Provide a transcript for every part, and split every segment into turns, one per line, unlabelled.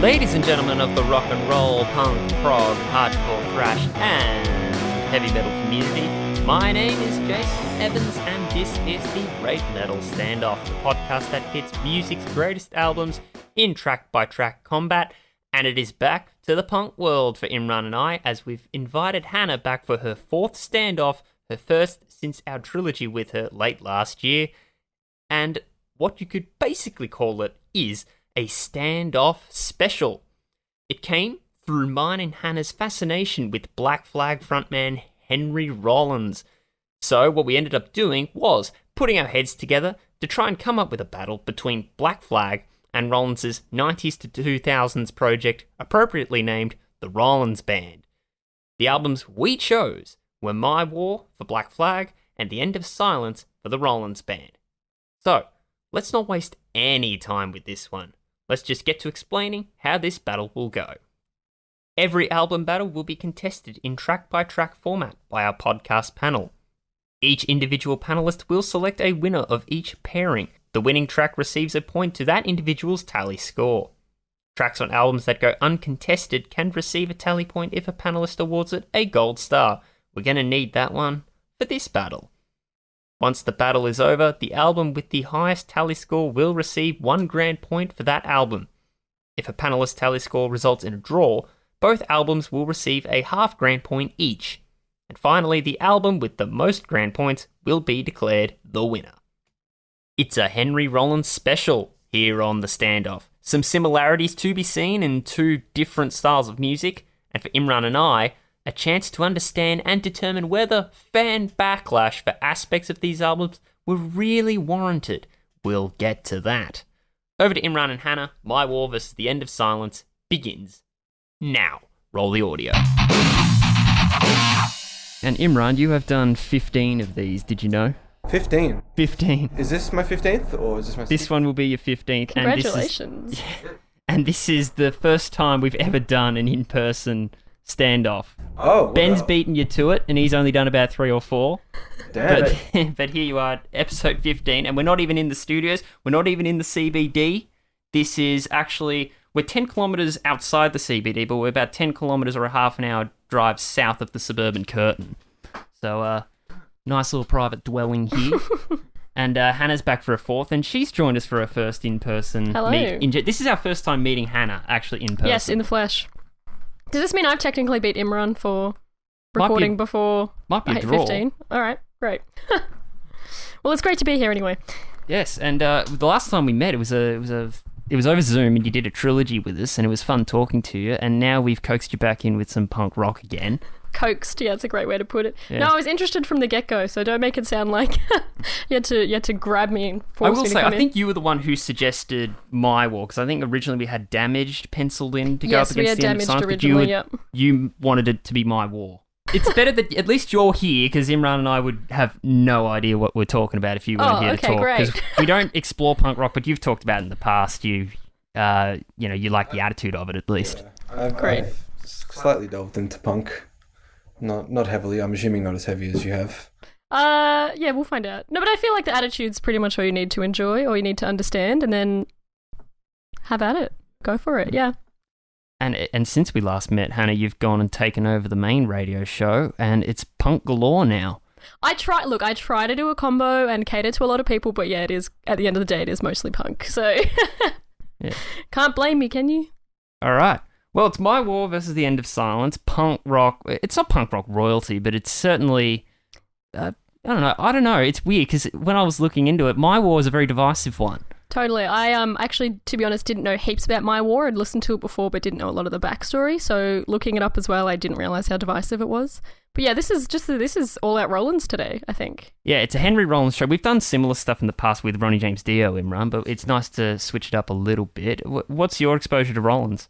Ladies and gentlemen of the rock and roll, punk, prog, hardcore, thrash, and heavy metal community, my name is Jason Evans, and this is the Great Metal Standoff, the podcast that hits music's greatest albums in track-by-track combat, and it is back to the punk world for Imran and I, as we've invited Hannah back for her fourth standoff, her first since our trilogy with her late last year, and what you could basically call it is a standoff special. It came through mine and Hannah's fascination with Black Flag frontman Henry Rollins. So what we ended up doing was putting our heads together to try and come up with a battle between Black Flag and Rollins' 90s to 2000s project, appropriately named the Rollins Band. The albums we chose were My War for Black Flag and The End of Silence for the Rollins Band. So, let's not waste any time with this one. Let's just get to explaining how this battle will go. Every album battle will be contested in track-by-track format by our podcast panel. Each individual panelist will select a winner of each pairing. The winning track receives a point to that individual's tally score. Tracks on albums that go uncontested can receive a tally point if a panelist awards it a gold star. We're going to need that one for this battle. Once the battle is over, the album with the highest tally score will receive 1 grand point for that album. If a panelist's tally score results in a draw, both albums will receive a half grand point each. And finally, the album with the most grand points will be declared the winner. It's a Henry Rollins special here on The Standoff. Some similarities to be seen in two different styles of music, and for Imran and I, a chance to understand and determine whether fan backlash for aspects of these albums were really warranted. We'll get to that. Over to Imran and Hannah, My War vs. The End of Silence begins now. Roll the audio. And Imran, you have done 15 of these, did you know?
15?
15.
Is this my 15th or is this my 16th?
This one will be your 15th.
Congratulations.
And this is the first time we've ever done an in-person standoff.
Oh,
Ben's
wow.
beaten you to it, and he's only done about 3 or 4.
Damn.
But here you are, episode 15, and we're not even in the studios. We're not even in the CBD. This is actually, we're 10 kilometres outside the CBD, but we're about 10 kilometres or a half an hour drive south of the suburban curtain. So, nice little private dwelling here. And Hannah's back for a fourth, and she's joined us for her first in-person
Hello.
meet. This is our first time meeting Hannah, actually, in person.
Yes, in the flesh. Does this mean I've technically beat Imran for recording before
might be
I
a
hit
draw.
15? All right, great. Well, it's great to be here anyway.
Yes, and the last time we met, it was over Zoom, and you did a trilogy with us, and it was fun talking to you. And now we've coaxed you back in with some punk rock again.
Coaxed, yeah, that's a great way to put it.
Yeah.
No, I was interested from the get-go, so don't make it sound like you had to grab me and force me to come in.
I think you were the one who suggested My War, because I think originally we had Damaged penciled in to go up
Yes, we
against
had
the End of
Damaged
Silence,
originally, yep.
You wanted it to be My War. It's better that at least you're here, because Imran and I would have no idea what we're talking about if you weren't here to talk.
Great.
Because we don't explore punk rock, but you've talked about it in the past. You like the attitude of it at least.
Yeah, I've slightly delved into punk. Not heavily. I'm assuming not as heavy as you have.
Yeah, we'll find out. No, but I feel like the attitude's pretty much all you need to enjoy, or you need to understand, and then have at it. Go for it, yeah.
And since we last met, Hannah, you've gone and taken over the main radio show, and it's punk galore now.
I try to do a combo and cater to a lot of people, but yeah, it is, at the end of the day, it is mostly punk, so
Yeah.
Can't blame me, can you?
All right. Well, it's My War versus The End of Silence. Punk rock. It's not punk rock royalty, but it's certainly. I don't know. It's weird because when I was looking into it, My War is a very divisive one.
Totally. I actually, to be honest, didn't know heaps about My War. I'd listened to it before, but didn't know a lot of the backstory. So looking it up as well, I didn't realize how divisive it was. But yeah, this is all out Rollins today, I think.
Yeah, it's a Henry Rollins show. We've done similar stuff in the past with Ronnie James Dio, Imran, but it's nice to switch it up a little bit. What's your exposure to Rollins?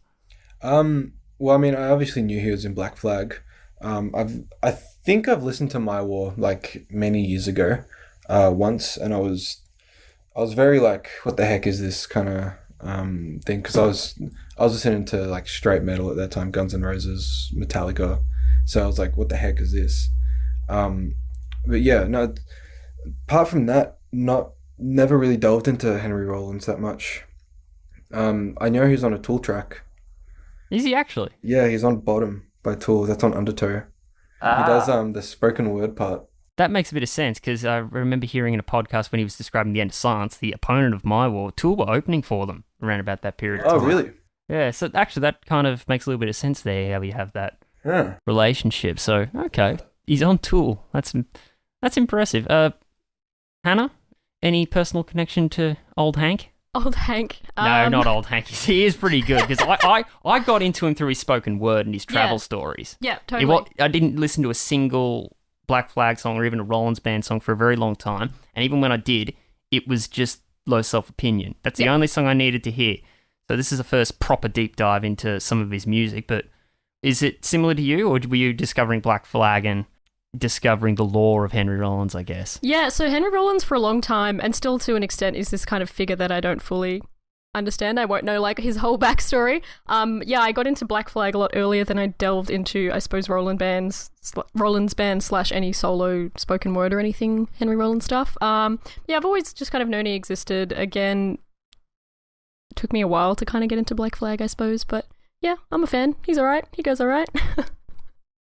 Well, I mean, I obviously knew he was in Black Flag. I think I've listened to My War like many years ago, once, and I was very like, what the heck is this kind of thing? Because I was listening to like straight metal at that time, Guns N' Roses, Metallica. So I was like, what the heck is this? But yeah, no. Apart from that, never really delved into Henry Rollins that much. I know he was on a Tool track.
Is he actually?
Yeah, he's on Bottom by Tool. That's on Undertow. He does the spoken word part.
That makes a bit of sense, because I remember hearing in a podcast when he was describing The End of Silence, the opponent of My War, Tool were opening for them around about that period of time.
Oh, really?
Yeah, so actually that kind of makes a little bit of sense there, how we have that
Yeah.
relationship. So, okay, he's on Tool. That's impressive. Hannah, any personal connection to old Hank?
Old Hank.
No, not old Hank. He is pretty good, because I got into him through his spoken word and his travel stories.
Yeah, totally.
I didn't listen to a single Black Flag song or even a Rollins Band song for a very long time, and even when I did, it was just Low Self-Opinion. That's the only song I needed to hear. So this is the first proper deep dive into some of his music, but is it similar to you, or were you discovering Black Flag and discovering the lore of Henry Rollins, I guess?
Yeah, so Henry Rollins for a long time, and still to an extent, is this kind of figure that I don't fully understand. I won't know like his whole backstory. I got into Black Flag a lot earlier than I delved into, I suppose, Rollins Band / any solo spoken word or anything Henry Rollins stuff. I've always just kind of known he existed. Again, it took me a while to kind of get into Black Flag, I suppose, but yeah, I'm a fan. He's alright. He goes alright.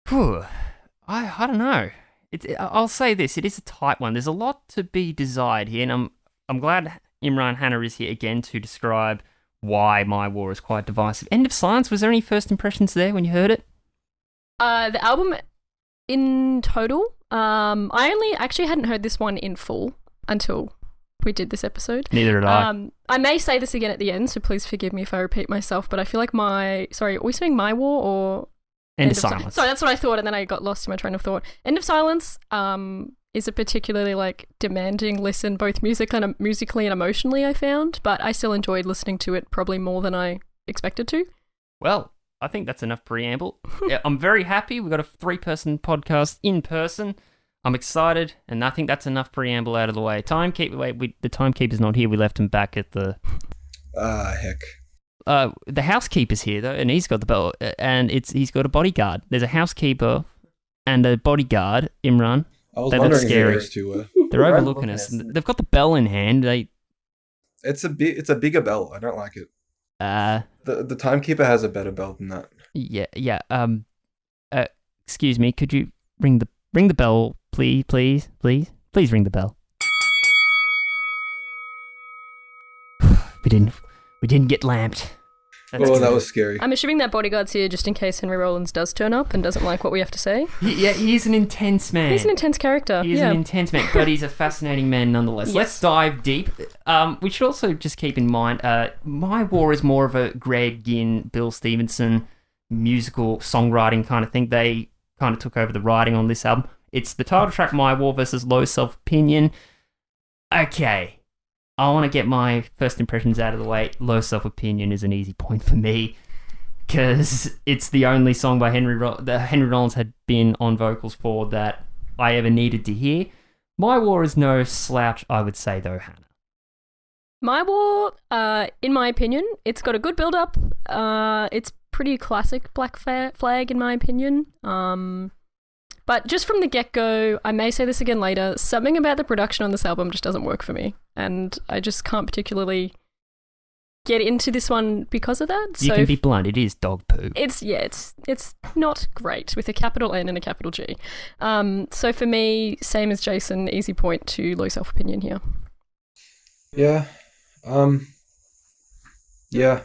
Phew. I don't know. I'll say this, it is a tight one. There's a lot to be desired here, and I'm glad Imran Hanna is here again to describe why My War is quite divisive. End of Silence, was there any first impressions there when you heard it?
The album in total, I only actually hadn't heard this one in full until we did this episode.
Neither did I.
I may say this again at the end, so please forgive me if I repeat myself, but I feel like are we saying My War or
End of Silence?
Sorry, that's what I thought, and then I got lost in my train of thought. End of Silence is a particularly like demanding listen, both musically and emotionally, I found, but I still enjoyed listening to it probably more than I expected to.
Well, I think that's enough preamble. Yeah, I'm very happy. We've got a 3-person podcast in person. I'm excited, and I think that's enough preamble out of the way. The timekeeper's not here. We left him back at the...
Heck.
The housekeeper's here, though, and he's got the bell, and he's got a bodyguard. There's a housekeeper and a bodyguard, Imran.
I was
They look
wondering who
scary.
those two were.
They're overlooking us. They've got the bell in hand.
It's a bigger bell. I don't like it. The timekeeper has a better bell than that.
Yeah. Excuse me. Could you ring the bell, please? Please ring the bell. We didn't get lamped. That's
Oh,
good.
that was scary.
I'm assuming that bodyguard's here just in case Henry Rollins does turn up and doesn't like what we have to say.
He's an intense man.
He's an intense character.
He's an intense man, but he's a fascinating man nonetheless.
Yes.
Let's dive deep. We should also just keep in mind, My War is more of a Greg Ginn, Bill Stevenson musical songwriting kind of thing. They kind of took over the writing on this album. It's the title track, My War versus Low Self-Opinion. Okay. I want to get my first impressions out of the way. Low Self-Opinion is an easy point for me because it's the only song by that Henry Rollins had been on vocals for that I ever needed to hear. My War is no slouch, I would say, though, Hannah.
My War, in my opinion, it's got a good build-up. It's pretty classic Black Flag, in my opinion. But just from the get-go, I may say this again later, something about the production on this album just doesn't work for me. And I just can't particularly get into this one because of that.
You can be blunt, it is dog poo.
It's not great with a capital N and a capital G. So for me, same as Jason, easy point to Low Self-Opinion here.
Yeah. Yeah.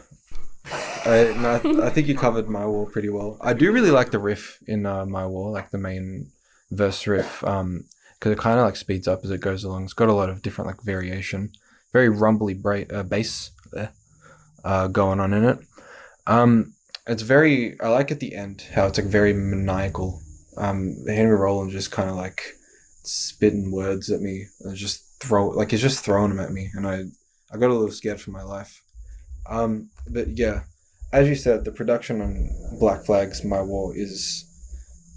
I think you covered My War pretty well. I do really like the riff in My War, like the main verse riff, because it kind of like speeds up as it goes along. It's got a lot of different like variation, very rumbly bass there, going on in it. It's very, I like at the end how it's like very maniacal. Henry Rollins just kind of like spitting words at me and he's just throwing them at me, and I got a little scared for my life. But yeah, as you said, the production on Black Flag's My War is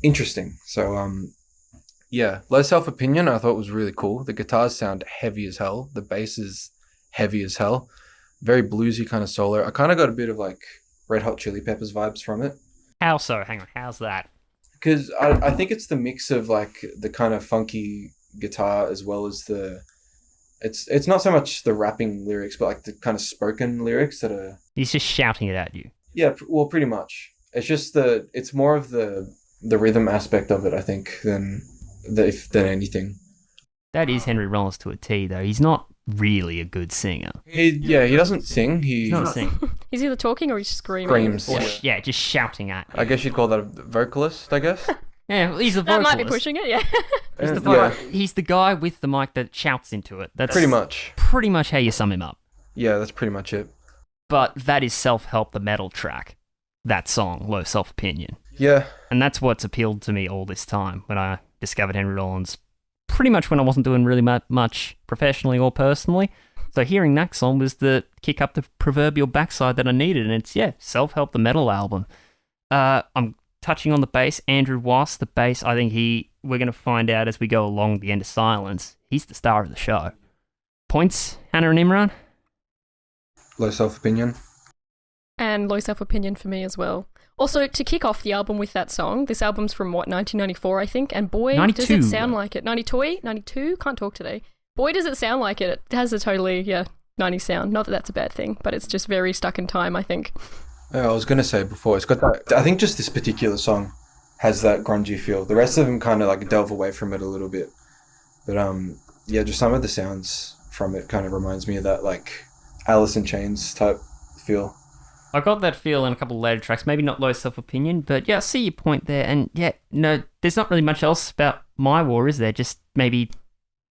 interesting. So, yeah, Low Self-Opinion I thought was really cool. The guitars sound heavy as hell. The bass is heavy as hell. Very bluesy kind of solo. I kind of got a bit of like Red Hot Chili Peppers vibes from it.
How so? Hang on, how's that?
Because I think it's the mix of like the kind of funky guitar as well as it's not so much the rapping lyrics, but like the kind of spoken lyrics that are...
He's just shouting it at you.
Yeah, well, pretty much. It's just it's more of the rhythm aspect of it, I think, than anything.
That is Henry Rollins to a T, though. He's not really a good singer.
He doesn't sing.
He's not a singer.
He's either talking or he's screaming.
Screams.
Or, yeah, just shouting at you.
I guess you'd call that a vocalist, I guess.
Yeah, well, he's a
That
vocalist.
might be pushing it, yeah.
He's the guy with the mic that shouts into it. That's
Pretty much.
pretty much how you sum him up.
Yeah, that's pretty much it.
But that is Self-Help, the metal track. That song, Low Self-Opinion.
Yeah.
And that's what's appealed to me all this time when I discovered Henry Rollins, pretty much when I wasn't doing really much professionally or personally. So hearing that song was the kick up the proverbial backside that I needed, and it's, Self-Help, the metal album. I'm touching on the bass. Andrew Wass, the bass, I think we're going to find out as we go along the End of Silence, he's the star of the show. Points, Hannah and Imran?
Low self-opinion.
And low self-opinion for me as well. Also, to kick off the album with that song, this album's from, 1994, I think, and boy,
92.
does it sound like it. 92? Can't talk today. Boy, does it sound like it. It has a totally, 90s sound. Not that that's a bad thing, but it's just very stuck in time, I think.
Yeah, I was going to say before, it's got that, I think just this particular song has that grungy feel. The rest of them kind of like delve away from it a little bit. But just some of the sounds from it kind of reminds me of that like Alice in Chains type feel.
I got that feel in a couple of later tracks, maybe not Low Self-Opinion, but I see your point there. And no, there's not really much else about My War, is there? Just maybe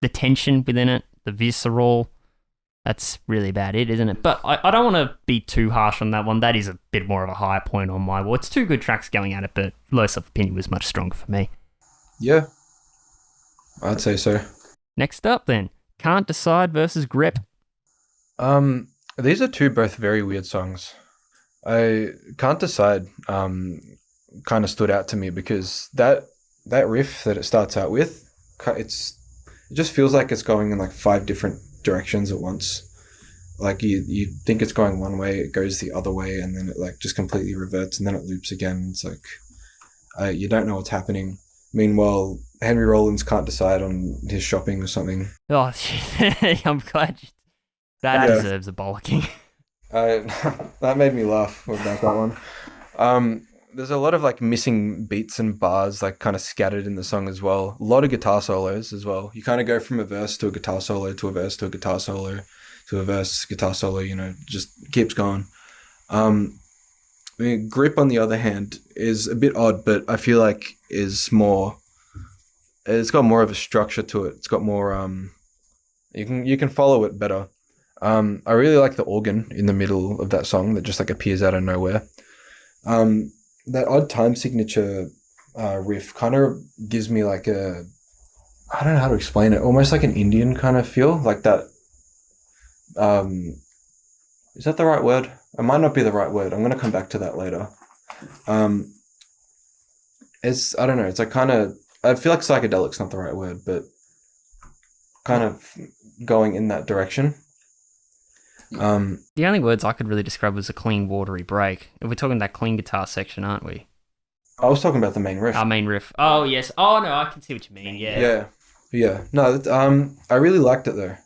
the tension within it, the visceral. That's really about it, isn't it? But I don't want to be too harsh on that one. That is a bit more of a higher point on My War. It's two good tracks going at it, but Low Self-Opinion was much stronger for me.
Yeah, I'd say so.
Next up then, Can't Decide versus Grip.
These are both very weird songs. I Can't Decide kind of stood out to me because that riff that it starts out with, it just feels like it's going in like 5 different directions at once. Like you think it's going one way, it goes the other way, and then it like just completely reverts, and then it loops again. It's like you don't know what's happening. Meanwhile, Henry Rollins can't decide on his shopping or something.
Oh, I'm glad that deserves a bollocking.
That made me laugh about that one. There's a lot of like missing beats and bars like kind of scattered in the song as well. A lot of guitar solos as well. You kind of go from a verse to a guitar solo to a verse to a guitar solo to a verse, guitar solo, just keeps going. Grip, on the other hand, is a bit odd, but I feel like it's got more of a structure to it. It's got more, you can follow it better. I really like the organ in the middle of that song that just like appears out of nowhere. That odd time signature riff kind of gives me like I don't know how to explain it, almost like an Indian kind of feel, like that. Is that the right word? It might not be the right word. I'm going to come back to that later. I don't know, it's like kind of, I feel like psychedelic's not the right word, but kind of going in that direction.
The only words I could really describe was a clean, watery break. We're talking that clean guitar section, aren't we?
I was talking about the main riff.
Our main riff. Oh, yes. Oh, no, I can see what you mean, yeah.
Yeah. No, I really liked it, though.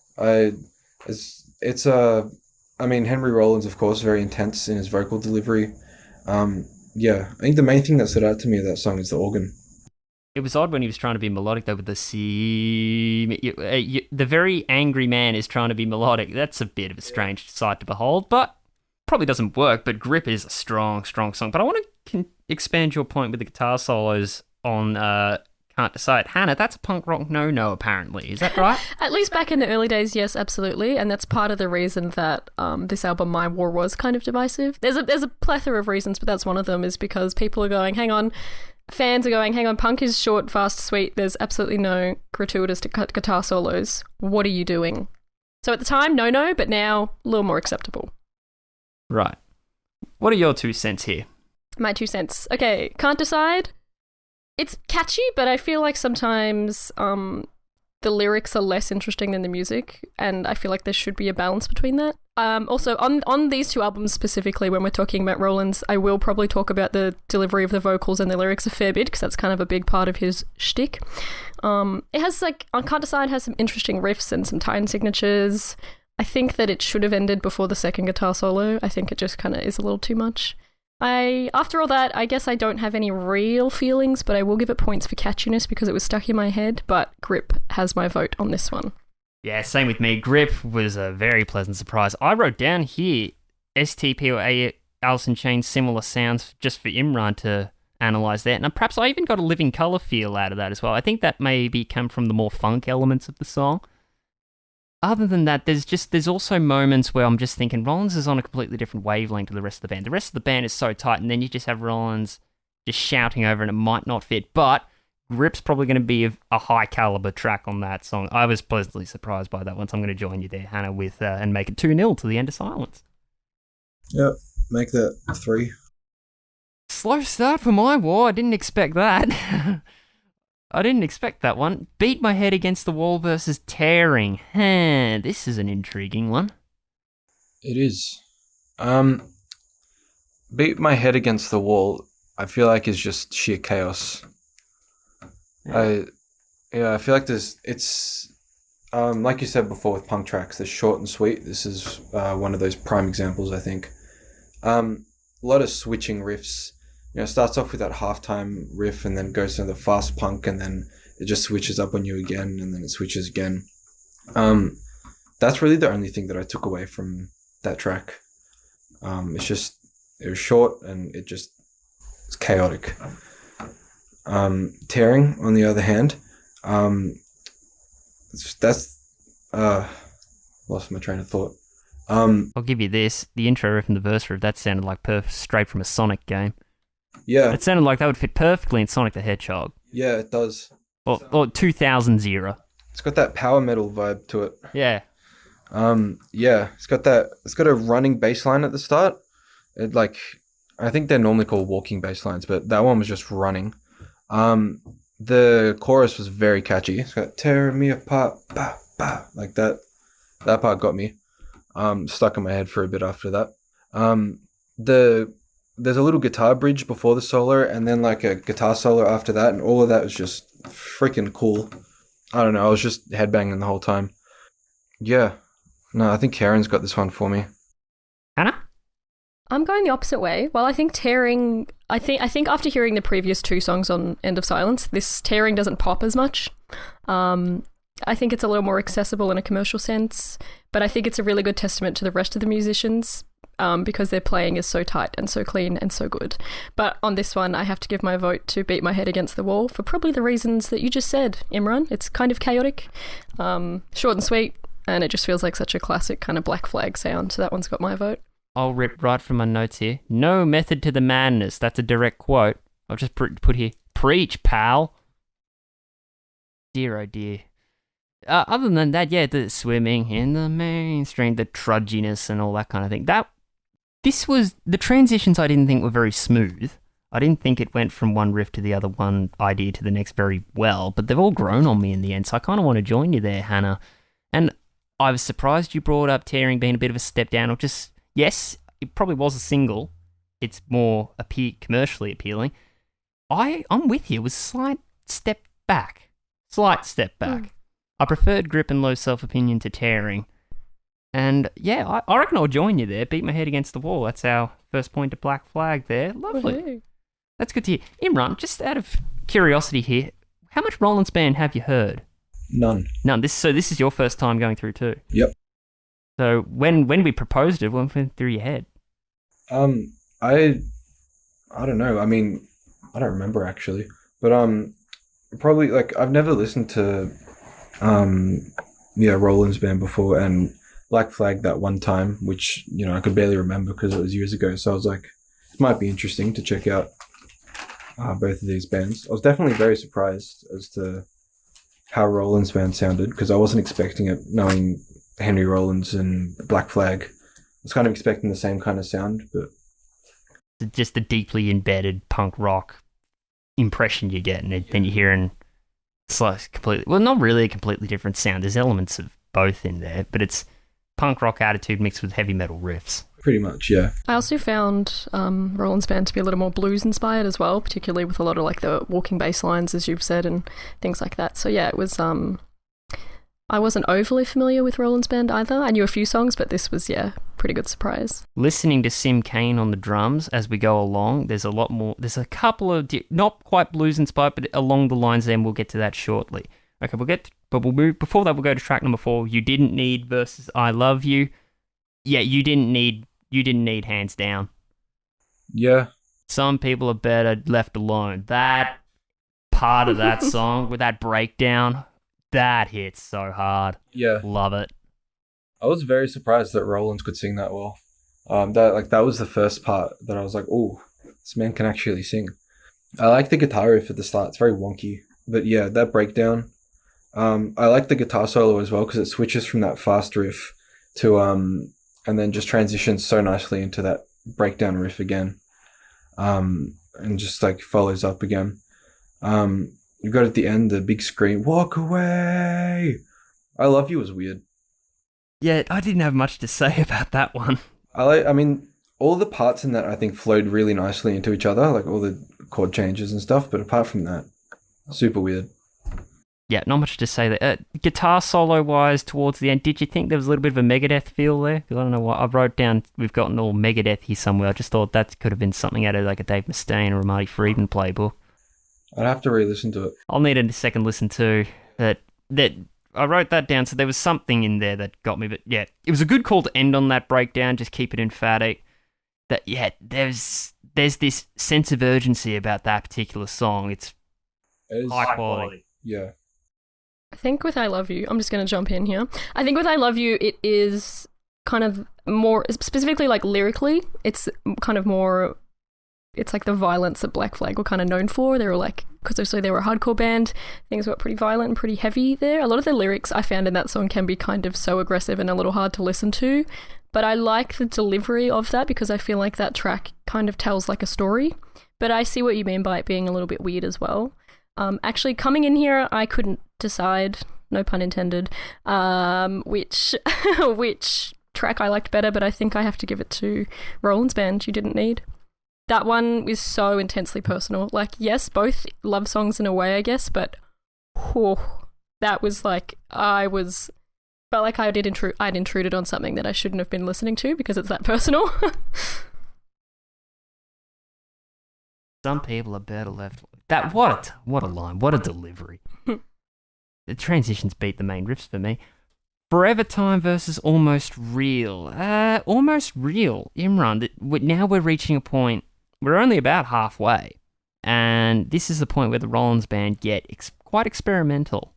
Henry Rollins, of course, very intense in his vocal delivery. I think the main thing that stood out to me of that song is the organ.
It was odd when he was trying to be melodic, though, with the C. The very angry man is trying to be melodic. That's a bit of a strange sight to behold, but probably doesn't work. But Grip is a strong, strong song. But I want to expand your point with the guitar solos on Can't Decide. Hannah, that's a punk rock no-no, apparently. Is that right?
At least back in the early days, yes, absolutely. And that's part of the reason that this album, My War, was kind of divisive. There's a plethora of reasons, but that's one of them, is because people are going, hang on, fans are going, hang on, punk is short, fast, sweet. There's absolutely no gratuitous guitar solos. What are you doing? So at the time, no, but now a little more acceptable.
Right. What are your 2 cents here?
My 2 cents. Okay, Can't Decide. It's catchy, but I feel like sometimes the lyrics are less interesting than the music, and I feel like there should be a balance between that. Also, on these 2 albums specifically, when we're talking about Rollins, I will probably talk about the delivery of the vocals and the lyrics a fair bit, because that's kind of a big part of his shtick. It has, on Can't Decide, has some interesting riffs and some time signatures. I think that it should have ended before the second guitar solo. I think it just kind of is a little too much. After all that, I guess I don't have any real feelings, but I will give it points for catchiness because it was stuck in my head, but Grip has my vote on this one.
Yeah, same with me. Grip was a very pleasant surprise. I wrote down here STP or Alice in Chains similar sounds just for Imran to analyse that. And perhaps I even got a Living Colour feel out of that as well. I think that maybe come from the more funk elements of the song. Other than that, there's also moments where I'm just thinking Rollins is on a completely different wavelength to the rest of the band. The rest of the band is so tight, and then you just have Rollins just shouting over, and it might not fit. But Grip's probably going to be a high caliber track on that song. I was pleasantly surprised by that one, so I'm going to join you there, Hannah, with and make it 2-0 to the End of Silence.
Yep, make that 3.
Slow start for my war. I didn't expect that. I didn't expect that one. Beat My Head Against the Wall versus Tearing. This is an intriguing one.
It is. Beat My Head Against the Wall, I feel like is just sheer chaos. I feel like it's like you said before with punk tracks, they're short and sweet. This is one of those prime examples, I think. A lot of switching riffs. It starts off with that halftime riff and then goes to the fast punk and then it just switches up on you again and then it switches again. That's really the only thing that I took away from that track. It was short and it's chaotic. Tearing, on the other hand, lost my train of thought.
I'll give you this. The intro riff and the verse riff, that sounded like straight from a Sonic game.
Yeah.
It sounded like that would fit perfectly in Sonic the Hedgehog.
Yeah, it does.
Or 2000s era.
It's got that power metal vibe to it.
Yeah.
Yeah, it's got a running bass line at the start. I think they're normally called walking bass lines, but that one was just running. The chorus was very catchy. It's got tear me apart, bah, bah, like that. That part got me. Stuck in my head for a bit after that. There's a little guitar bridge before the solo and then like a guitar solo after that, and all of that was just freaking cool. I don't know, I was just headbanging the whole time. Yeah. No, I think Karen's got this one for me.
Hannah?
I'm going the opposite way. Well, I think Tearing... I think after hearing the previous 2 songs on End of Silence, this Tearing doesn't pop as much. I think it's a little more accessible in a commercial sense, but I think it's a really good testament to the rest of the musicians because their playing is so tight and so clean and so good. But on this one, I have to give my vote to Beat My Head Against the Wall for probably the reasons that you just said, Imran. It's kind of chaotic, short and sweet, and it just feels like such a classic kind of Black Flag sound, so that one's got my vote.
I'll rip right from my notes here. No method to the madness. That's a direct quote. I'll just put here, preach, pal. Dear, oh dear. Other than that, yeah, the swimming in the mainstream, the trudginess and all that kind of thing. This was, the transitions I didn't think were very smooth. I didn't think it went from one riff to the other, one idea to the next very well, but they've all grown on me in the end, so I kind of want to join you there, Hannah. And I was surprised you brought up Tearing being a bit of a step down, or just, yes, it probably was a single. It's more commercially appealing. I'm with you. It was slight step back. I preferred Grip and Low Self-Opinion to Tearing. And yeah, I reckon I'll join you there. Beat My Head Against the Wall. That's our first point to Black Flag there. Lovely.
Woohoo.
That's good to hear. Imran, just out of curiosity here, how much Rollins Band have you heard?
None.
This is your first time going through too?
Yep.
So when we proposed it, what went through your head?
I don't know. I mean, I don't remember actually. But probably like I've never listened to Rollins Band before, and Black Flag that one time, which I could barely remember because it was years ago. So I was like, it might be interesting to check out both of these bands. I was definitely very surprised as to how Rollins Band sounded because I wasn't expecting it, knowing Henry Rollins and Black Flag. I was kind of expecting the same kind of sound, but
just the deeply embedded punk rock impression you get, and then you're hearing it's like completely, well, not really a completely different sound. There's elements of both in there, but it's punk rock attitude mixed with heavy metal riffs.
Pretty much, yeah.
I also found Rollins Band to be a little more blues inspired as well, particularly with a lot of like the walking bass lines, as you've said, and things like that. So yeah, it was I wasn't overly familiar with Rollins Band either. I knew a few songs, but this was, pretty good surprise.
Listening to Sim Kane on the drums as we go along, there's a lot more. There's a couple of not quite blues inspired, but along the lines. Then we'll get to that shortly. Okay, we'll move. Before that, we'll go to track number 4. You Didn't Need versus I Love You. Yeah, you didn't need hands down.
Yeah.
Some people are better left alone. That part of that song with that breakdown, that hits so hard.
Yeah.
Love it.
I was very surprised that Rollins could sing that well. That was the first part that I was like, oh, this man can actually sing. I like the guitar riff at the start. It's very wonky. But yeah, that breakdown. I like the guitar solo as well because it switches from that fast riff to and then just transitions so nicely into that breakdown riff again. And just like follows up again. You got at the end the big scream, "Walk away!" I Love You was weird.
Yeah, I didn't have much to say about that one.
I mean, all the parts in that I think flowed really nicely into each other, like all the chord changes and stuff. But apart from that, super weird.
Yeah, not much to say there. Guitar solo wise, towards the end, did you think there was a little bit of a Megadeth feel there? Because I don't know what I wrote down. We've gotten all Megadeth here somewhere. I just thought that could have been something out of like a Dave Mustaine or a Marty Friedman playbook.
I'd have to re-listen to it.
I'll need a second listen too. That I wrote that down, so there was something in there that got me. But yeah, it was a good call to end on that breakdown. Just keep it emphatic. That there's this sense of urgency about that particular song. It's high quality.
Yeah.
I think with I Love You, I'm just going to jump in here. I think with I Love You, it is kind of more, specifically like lyrically, it's kind of more, it's like the violence that Black Flag were kind of known for. They were like, because obviously they were a hardcore band, things got pretty violent and pretty heavy there. A lot of the lyrics I found in that song can be kind of so aggressive and a little hard to listen to. But I like the delivery of that because I feel like that track kind of tells like a story. But I see what you mean by it being a little bit weird as well. Actually, coming in here, I couldn't decide, no pun intended, which track I liked better, but I think I have to give it to Rollins Band, You Didn't Need. That one is so intensely personal. Like, yes, both love songs in a way, I guess, but that was like, felt like I'd intruded on something that I shouldn't have been listening to because it's that personal.
Some people are better left. That what a line, what a delivery. The transitions beat the main riffs for me. Forever Time versus Almost Real. Almost Real, Imran. Now we're reaching a point. We're only about halfway, and this is the point where the Rollins Band get quite experimental.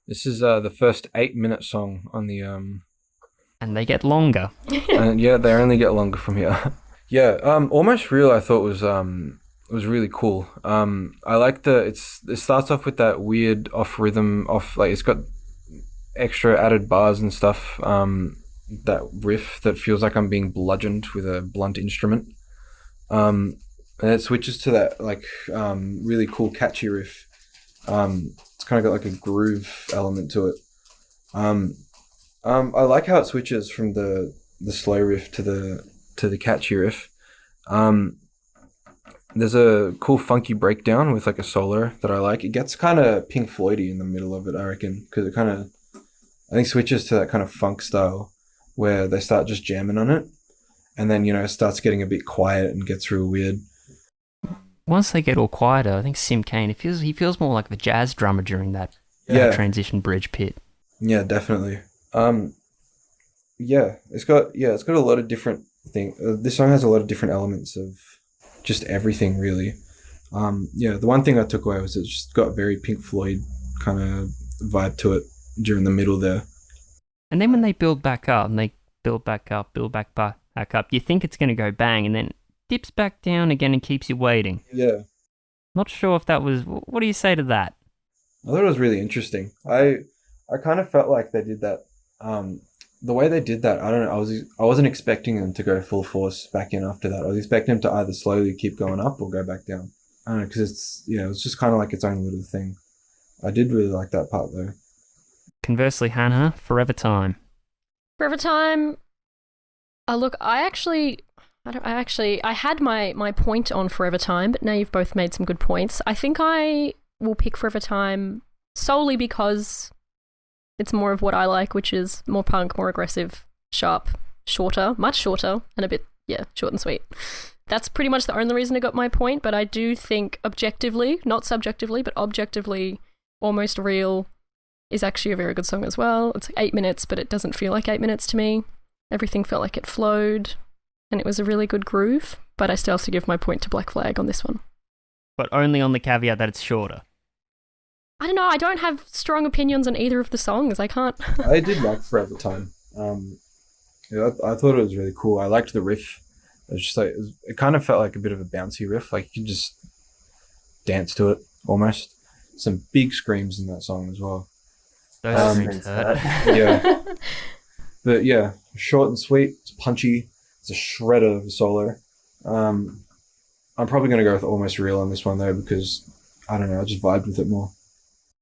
This is the first 8-minute song on the
and they get longer.
And yeah, they only get longer from here. Yeah, Almost Real I thought was really cool. I like it starts off with that weird off rhythm, like it's got extra added bars and stuff. That riff that feels like I'm being bludgeoned with a blunt instrument. And it switches to that like really cool catchy riff. It's kind of got like a groove element to it. I like how it switches from the slow riff to the catchy riff. There's a cool funky breakdown with like a solo that I like. It gets kind of Pink Floydy in the middle of it, I reckon, because it kind of, I think, switches to that kind of funk style where they start just jamming on it, and then it starts getting a bit quiet and gets real weird.
Once they get all quieter, I think Sim Kane, he feels more like the jazz drummer during that transition bridge pit.
Yeah, definitely. It's got a lot of different things. This song has a lot of different elements of just everything, really. The one thing I took away was it just got very Pink Floyd kind of vibe to it during the middle there.
And then when they build back up, and they build back up, you think it's going to go bang, and then dips back down again and keeps you waiting.
Yeah.
Not sure if that was... What do you say to that?
I thought it was really interesting. I kind of felt like they did that... the way they did that, I don't know, I wasn't expecting them to go full force back in after that. I was expecting them to either slowly keep going up or go back down. I don't know, because it's just kind of like its own little thing. I did really like that part, though.
Conversely, Hannah, Forever Time.
Forever Time... look, I had my point on Forever Time, but now you've both made some good points. I think I will pick Forever Time solely because It's more of what I like, which is more punk, more aggressive, sharp, shorter, much shorter, and a bit, short and sweet. That's pretty much the only reason I got my point, but I do think objectively, not subjectively, but objectively, Almost Real is actually a very good song as well. It's like 8 minutes, but it doesn't feel like 8 minutes to me. Everything felt like it flowed, and it was a really good groove, but I still have to give my point to Black Flag on this one.
But only on the caveat that it's shorter.
I don't know, I don't have strong opinions on either of the songs. I can't...
I did like Forever Time. I thought it was really cool. I liked the riff. It was just like, it kind of felt like a bit of a bouncy riff. Like you could just dance to it almost. Some big screams in that song as well.
Those screams hurt.
Yeah. But yeah, short and sweet. It's punchy. It's a shredder of a solo. I'm probably going to go with Almost Real on this one though, because I don't know, I just vibed with it more.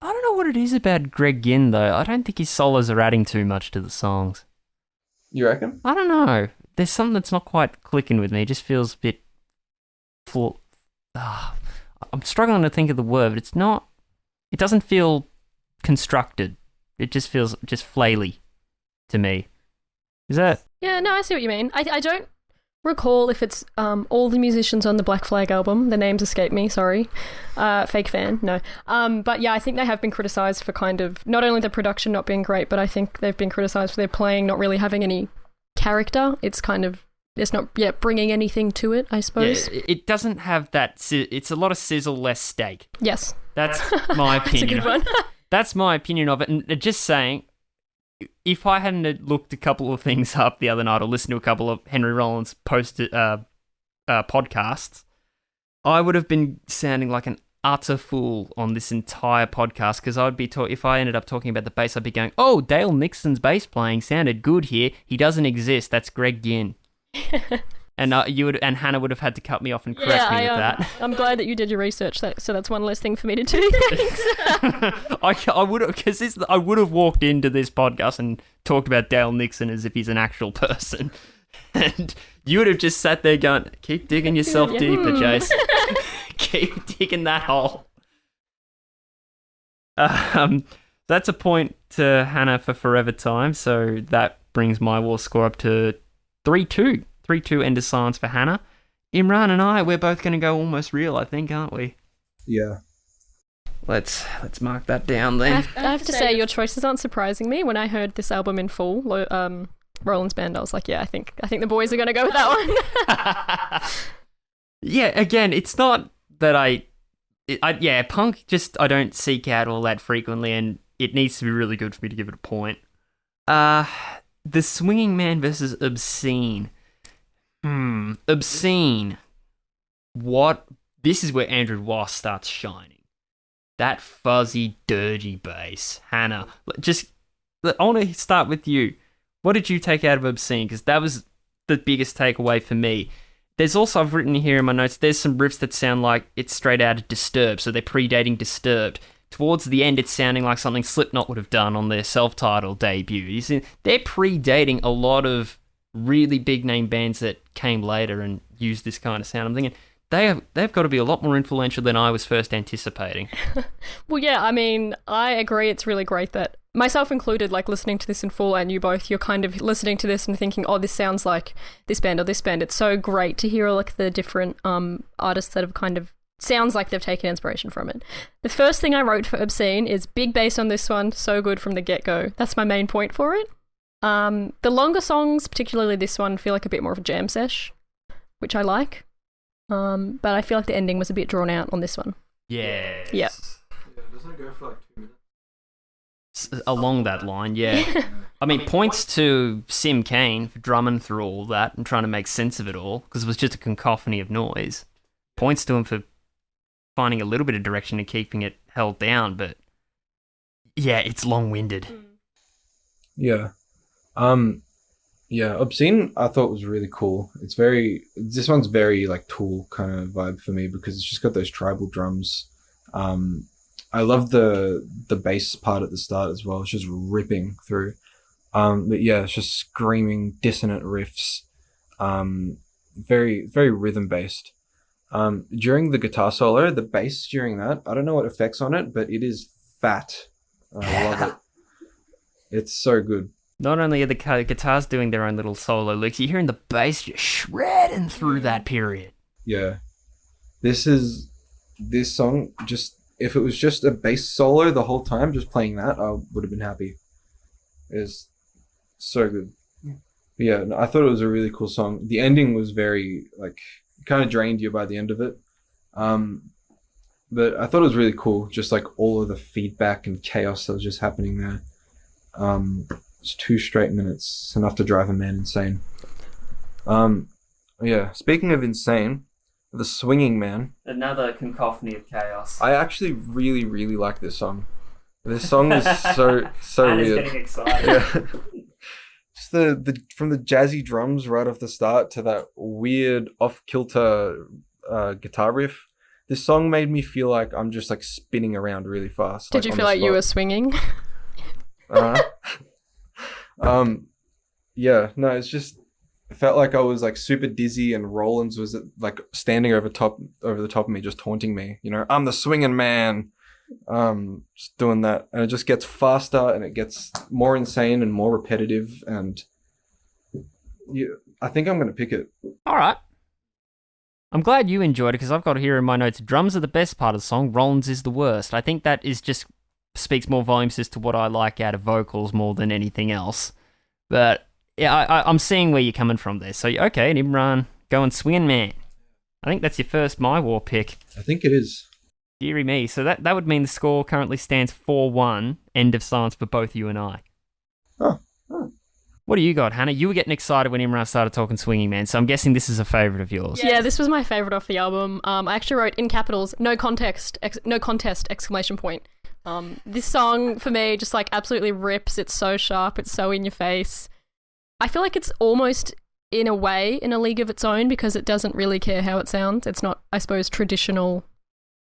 I don't know what it is about Greg Ginn though. I don't think his solos are adding too much to the songs.
You reckon?
I don't know. There's something that's not quite clicking with me. It just feels a bit full. I'm struggling to think of the word, but it's not. It doesn't feel constructed. It just feels just flaily to me. Is that?
Yeah, no, I see what you mean. I don't recall if it's all the musicians on the Black Flag album. The names escape me, sorry. Fake fan, no. But yeah, I think they have been criticised for kind of, not only the production not being great, but I think they've been criticised for their playing not really having any character. It's kind of, it's not bringing anything to it, I suppose.
Yeah, it doesn't have that, it's a lot of sizzle, less steak.
Yes.
That's my opinion.
That's a good one.
That's my opinion of it. And just saying, if I hadn't looked a couple of things up the other night or listened to a couple of Henry Rollins podcasts, I would have been sounding like an utter fool on this entire podcast, because I would be if I ended up talking about the bass, I'd be going, "Oh, Dale Nixon's bass playing sounded good here. He doesn't exist. That's Greg Ginn." And and Hannah would have had to cut me off and correct me with that.
I'm glad that you did your research, so that's one less thing for me to do. Thanks.
I would have, because I would have walked into this podcast and talked about Dale Nixon as if he's an actual person, and you would have just sat there going, "Keep digging yourself deeper, Jace. Keep digging that hole." That's a point to Hannah for Forever Time, so that brings my war score up to 3-2. 3-2 end of silence for Hannah. Imran and we're both going to go Almost Real, I think, aren't we?
Yeah.
Let's mark that down then.
I have to say, your choices aren't surprising me. When I heard this album in full, Rollins Band, I was like, yeah, I think the boys are going to go with that one.
Yeah, again, it's not that punk just I don't seek out all that frequently, and it needs to be really good for me to give it a point. The Swinging Man versus Obscene. Obscene. What? This is where Andrew Wass starts shining. That fuzzy, dirgy bass. Hannah, I want to start with you. What did you take out of Obscene? Because that was the biggest takeaway for me. There's also, I've written here in my notes, there's some riffs that sound like it's straight out of Disturbed, so they're predating Disturbed. Towards the end, it's sounding like something Slipknot would have done on their self-titled debut. You see, they're predating a lot of really big-name bands that came later and used this kind of sound. I'm thinking, they've got to be a lot more influential than I was first anticipating.
Well, yeah, I mean, I agree. It's really great that, myself included, like listening to this in full, and you both, you're kind of listening to this and thinking, oh, this sounds like this band or this band. It's so great to hear like the different artists that have kind of sounds like they've taken inspiration from it. The first thing I wrote for Obscene is big bass on this one, so good from the get-go. That's my main point for it. The longer songs, particularly this one, feel like a bit more of a jam sesh, which I like. But I feel like the ending was a bit drawn out on this one.
Yes.
Yeah.
Doesn't it go for like 2 minutes?
Along that line, yeah. I mean, points to Sim Kane for drumming through all that and trying to make sense of it all, because it was just a cacophony of noise. Points to him for finding a little bit of direction and keeping it held down, but yeah, it's long-winded.
Yeah. Yeah, Obscene I thought was really cool. This one's very like Tool kind of vibe for me, because it's just got those tribal drums. I love the bass part at the start as well. It's just ripping through. But yeah, it's just screaming dissonant riffs. Very, very rhythm based. During the guitar solo, the bass during that, I don't know what effects on it, but it is fat. I love it. It's so good.
Not only are the guitars doing their own little solo licks, you're hearing the bass just shredding through that period.
Yeah. This song, just if it was just a bass solo the whole time, just playing that, I would have been happy. It's so good. Yeah, no, I thought it was a really cool song. The ending was very like kind of drained you by the end of it. But I thought it was really cool, just like all of the feedback and chaos that was just happening there. It's 2 straight minutes, enough to drive a man insane. Yeah, speaking of insane, the Swinging Man.
Another cacophony of chaos.
I actually really, really like this song. This song is so weird.
Getting excited.
Yeah. Just the from the jazzy drums right off the start to that weird off kilter guitar riff. This song made me feel like I'm just like spinning around really fast.
Did you feel like you were swinging?
Uh-huh. Yeah, no, it's just it felt like I was like super dizzy and Rollins was like standing over the top of me, just taunting me. You know, I'm the swinging man. Just doing that, and it just gets faster and it gets more insane and more repetitive. And yeah, I think I'm gonna pick it.
All right. I'm glad you enjoyed it because I've got here in my notes, drums are the best part of the song, Rollins is the worst. I think that is just speaks more volumes as to what I like out of vocals more than anything else. But yeah, I'm seeing where you're coming from there. So, okay, Imran, going swinging man. I think that's your first My War pick.
I think it is.
Deary me. So that would mean the score currently stands 4-1. End of silence for both you and I.
Oh.
What do you got, Hannah? You were getting excited when Imran started talking Swinging Man, so I'm guessing this is a favourite of yours.
Yeah, this was my favourite off the album. I actually wrote in capitals, no contest, exclamation point. This song, for me, just like absolutely rips. It's so sharp. It's so in your face. I feel like it's almost, in a way, in a league of its own because it doesn't really care how it sounds. It's not, I suppose, traditional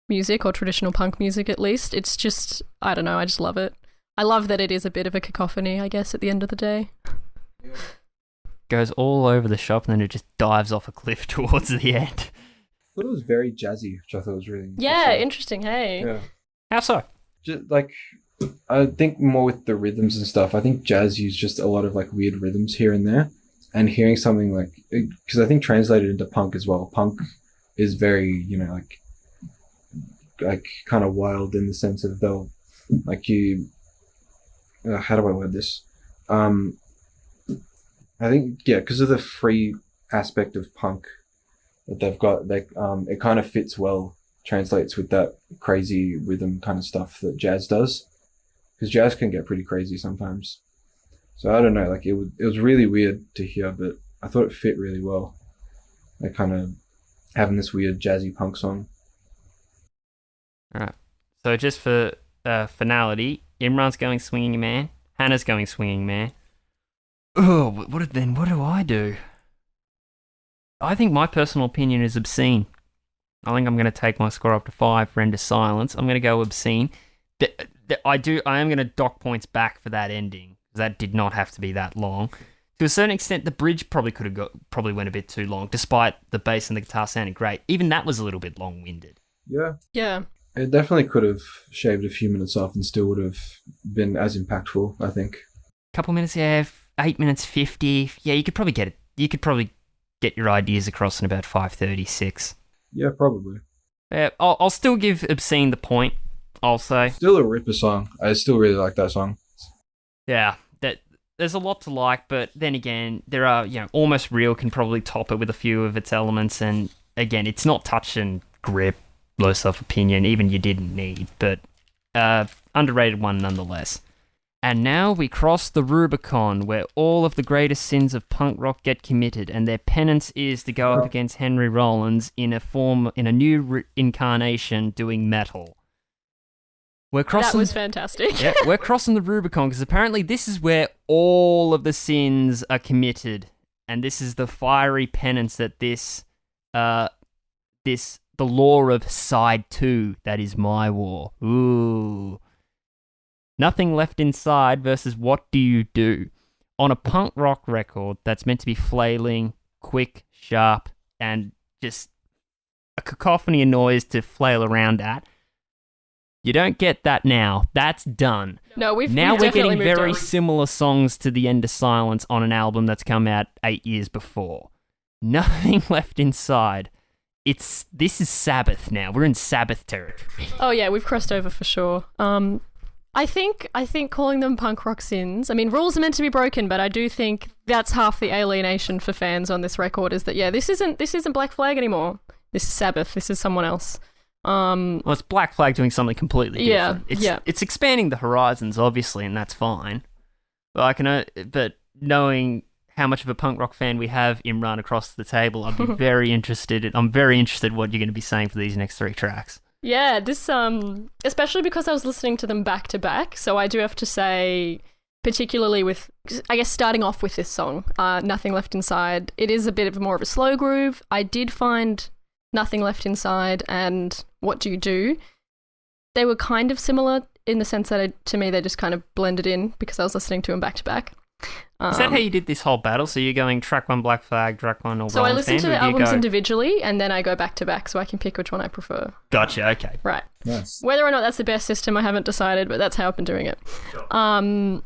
music or traditional punk music at least. It's just, I don't know, I just love it. I love that it is a bit of a cacophony, I guess, at the end of the day.
Goes all over the shop and then it just dives off a cliff towards the end.
I thought it was very jazzy, which I thought was really
interesting, hey.
Yeah.
How so?
Just like, I think more with the rhythms and stuff. I think jazz used just a lot of like weird rhythms here and there, and hearing something like, because I think translated into punk as well. Punk is very, you know, like kind of wild in the sense of they'll like you. How do I word this? I think because of the free aspect of punk that they've got, it kind of fits well, translates with that crazy rhythm kind of stuff that jazz does, because jazz can get pretty crazy sometimes. So I don't know, like it was really weird to hear, but I thought it fit really well. Like kind of having this weird jazzy punk song.
All right. So just for finality, Imran's going Swinging Man, Hannah's going Swinging Man. Oh, what do I do? I think my personal opinion is obscene. I think I'm going to take my score up to 5 for End of Silence. I'm going to go obscene. I am going to dock points back for that ending. That did not have to be that long. To a certain extent, the bridge probably went a bit too long, despite the bass and the guitar sounding great. Even that was a little bit long-winded.
Yeah.
Yeah.
It definitely could have shaved a few minutes off and still would have been as impactful, I think.
Couple minutes, yeah, 8 minutes 50. Yeah, you could probably get it. You could probably get your ideas across in about 5:36.
Yeah, probably.
I'll still give Obscene the point, I'll say.
Still a ripper song. I still really like that song.
Yeah, there's a lot to like, but then again, there are, Almost Real can probably top it with a few of its elements, and again, it's not touch and grip, low self-opinion, even you didn't need, but underrated one nonetheless. And now we cross the Rubicon, where all of the greatest sins of punk rock get committed, and their penance is to go up against Henry Rollins in a new incarnation doing metal.
That was fantastic.
Yeah, we're crossing the Rubicon because apparently this is where all of the sins are committed, and this is the fiery penance that the law of side 2, that is My War. Ooh. Nothing Left Inside versus What Do You Do? On a punk rock record that's meant to be flailing, quick, sharp, and just a cacophony of noise to flail around at. You don't get that now. That's done.
No, we've
Now
we've
we're
definitely
getting
moved
very
on.
similar songs to The End of Silence on an album that's come out 8 years before. Nothing Left Inside. This is Sabbath now. We're in Sabbath territory.
Oh yeah, we've crossed over for sure. I think calling them punk rock sins. I mean, rules are meant to be broken, but I do think that's half the alienation for fans on this record is that this isn't Black Flag anymore. This is Sabbath. This is someone else.
Well, it's Black Flag doing something completely different. It's expanding the horizons, obviously, and that's fine. But knowing how much of a punk rock fan we have Imran across the table, I'd be very interested. I'm very interested what you're going to be saying for these next 3 tracks.
Yeah, this especially because I was listening to them back to back, so I do have to say, particularly with, I guess, starting off with this song, Nothing Left Inside, it is a bit of more of a slow groove. I did find Nothing Left Inside and What Do You Do, they were kind of similar in the sense that to me they just kind of blended in because I was listening to them back to back.
Is that how you did this whole battle? So you're going track 1 Black Flag, track 1 or
So I
Rollins
listen
Band,
to the
or do you
albums
go-
individually and then I go back to back so I can pick which one I prefer.
Gotcha, okay.
Right.
Nice.
Whether or not that's the best system, I haven't decided, but that's how I've been doing it. So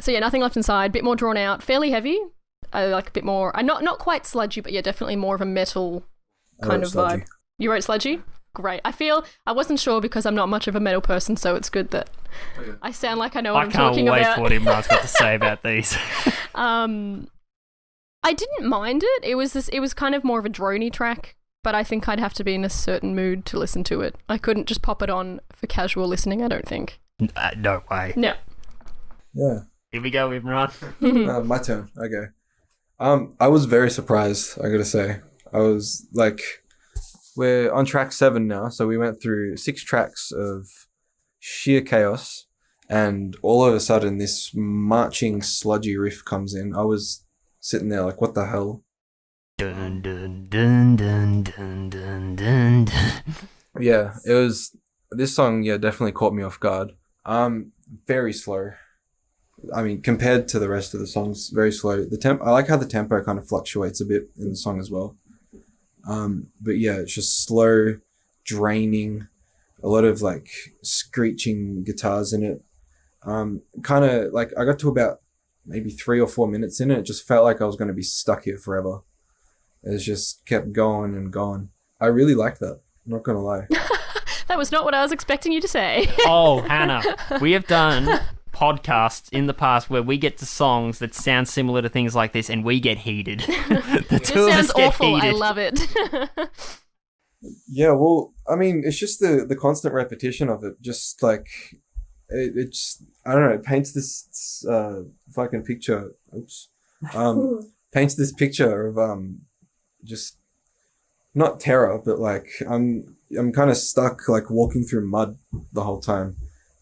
yeah, Nothing Left Inside, bit more drawn out, fairly heavy. I like a bit more, not quite sludgy, but yeah, definitely more of a metal kind of
sludgy.
vibe. You wrote sludgy? Great. I wasn't sure because I'm not much of a metal person, so it's good that I sound like I know what I'm talking
I
about.
can't wait for what Imran's got to say about these.
I didn't mind it. It was kind of more of a droney track, but I think I'd have to be in a certain mood to listen to it. I couldn't just pop it on for casual listening, I don't think.
No way.
No.
Yeah.
Here we go, Imran.
My turn. Okay. I was very surprised, I gotta say. I was like, we're on track 7 now, so we went through 6 tracks of sheer chaos, and all of a sudden this marching sludgy riff comes in. I was sitting there like, what the hell?
Dun, dun, dun, dun, dun, dun, dun, dun.
Yeah, it was, this song, definitely caught me off guard. Very slow. I mean, compared to the rest of the songs, very slow. I like how the tempo kind of fluctuates a bit in the song as well. But yeah, it's just slow, draining, a lot of like screeching guitars in it. Kind of like I got to about maybe 3 or 4 minutes in it. It just felt like I was going to be stuck here forever. It just kept going and going. I really liked that. I'm not going to lie.
That was not what I was expecting you to say.
Oh, Hannah, we have done podcasts in the past where we get to songs that sound similar to things like this and we get heated.
This sounds awful. I love it.
Yeah, well, I mean, it's just the constant repetition of it. Just like, it's, I don't know, it paints this fucking picture. Oops. Paints this picture of just not terror, but like I'm kind of stuck, like walking through mud the whole time,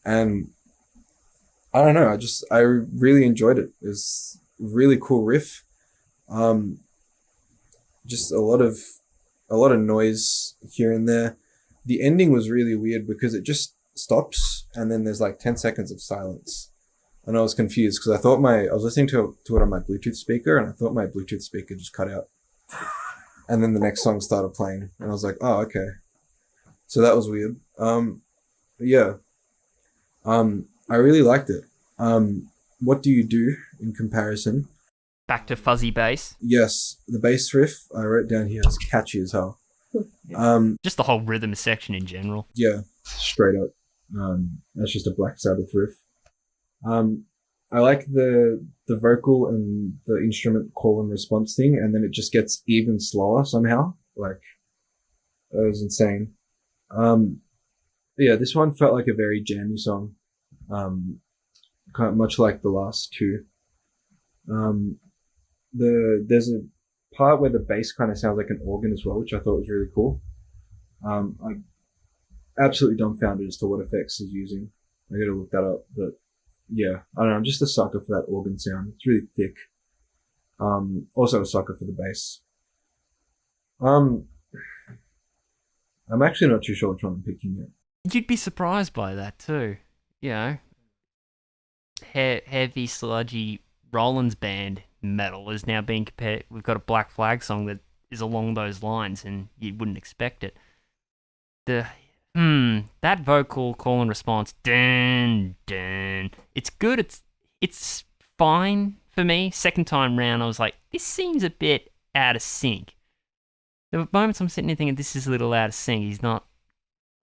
and I don't know. I really enjoyed it. It's a really cool riff. Just a lot of noise here and there. The ending was really weird because it just stops and then there's like 10 seconds of silence. And I was confused because I was listening to it on my Bluetooth speaker and I thought my Bluetooth speaker just cut out. And then the next song started playing and I was like, oh, okay. So that was weird. Yeah. I really liked it. What do you do in comparison?
Back to fuzzy bass.
Yes, the bass riff I wrote down here is catchy as hell.
Just the whole rhythm section in general.
Yeah, straight up. That's just a Black Sabbath riff. I like the vocal and the instrument call and response thing, and then it just gets even slower somehow. Like, that was insane. Yeah, this one felt like a very jammy song. Kind of much like the last 2. There's a part where the bass kind of sounds like an organ as well, which I thought was really cool. I'm absolutely dumbfounded as to what effects he's using. I gotta look that up, but yeah, I don't know. I'm just a sucker for that organ sound. It's really thick. Also a sucker for the bass. I'm actually not too sure which one I'm picking yet.
You'd be surprised by that too. You know, heavy, sludgy Rollins Band metal is now being compared. We've got a Black Flag song that is along those lines, and you wouldn't expect it. The That vocal call and response, dun, dun. It's good. It's fine for me. Second time round, I was like, this seems a bit out of sync. The moments I'm sitting there thinking, this is a little out of sync. He's not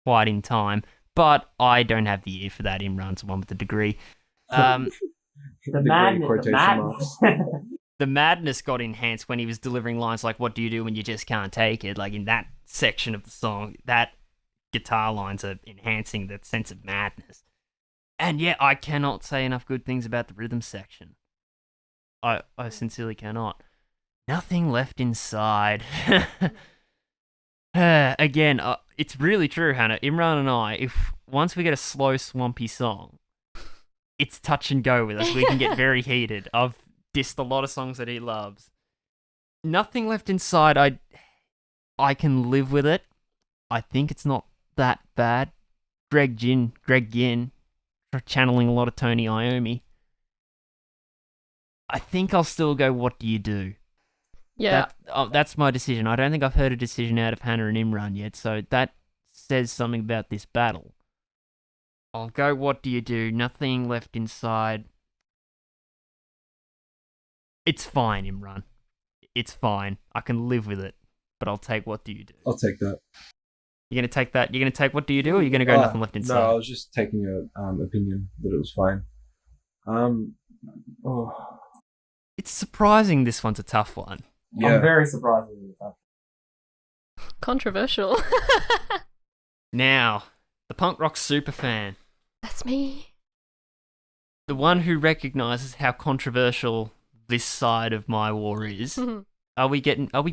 quite in time. But I don't have the ear for that. Imran's the one with the degree. The madness got enhanced when he was delivering lines like, what do you do when you just can't take it? Like in that section of the song, that guitar lines are enhancing that sense of madness. And yeah, I cannot say enough good things about the rhythm section. I sincerely cannot. Nothing left inside. Again, it's really true, Hannah. Imran and I, if once we get a slow, swampy song, it's touch and go with us. We can get very heated. I've dissed a lot of songs that he loves. Nothing left inside. I can live with it. I think it's not that bad. Greg Ginn, channeling a lot of Tony Iommi. I think I'll still go, what do you do?
Yeah.
That's my decision. I don't think I've heard a decision out of Hannah and Imran yet, so that says something about this battle. I'll go, what do you do? Nothing left inside. It's fine, Imran. It's fine. I can live with it, but I'll take what do you do?
I'll take that.
You're going to take that? You're going to take what do you do, or you're going to go nothing left inside?
No, I was just taking your opinion that it was fine.
It's surprising this one's a tough one.
Yeah.
I'm very surprised with it.
Controversial.
Now, the punk rock superfan.
That's me.
The one who recognises how controversial this side of my war is. Are we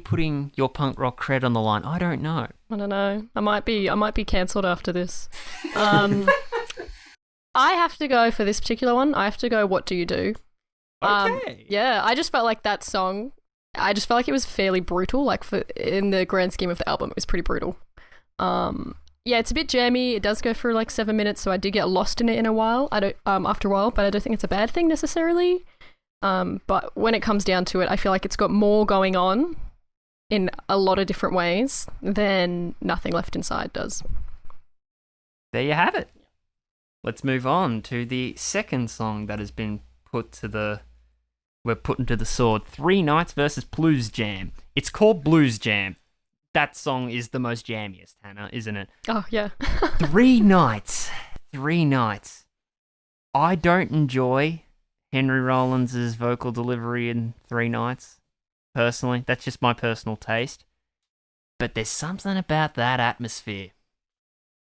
putting your punk rock cred on the line? I don't know.
I don't know. I might be cancelled after this. I have to go for this particular one. I have to go, what do you do?
Okay.
Yeah, I just felt like that song, I just felt like it was fairly brutal. Like in the grand scheme of the album, it was pretty brutal. Yeah, it's a bit jammy. It does go for like 7 minutes, so I did get lost in it after a while, but I don't think it's a bad thing necessarily. But when it comes down to it, I feel like it's got more going on in a lot of different ways than Nothing Left Inside does.
There you have it. Let's move on to the second song that has been we're put into the sword. 3 Nights versus Blues Jam. It's called Blues Jam. That song is the most jammiest, Hannah, isn't it?
Oh, yeah.
3 Nights. 3 Nights. I don't enjoy Henry Rollins' vocal delivery in 3 Nights, personally. That's just my personal taste. But there's something about that atmosphere.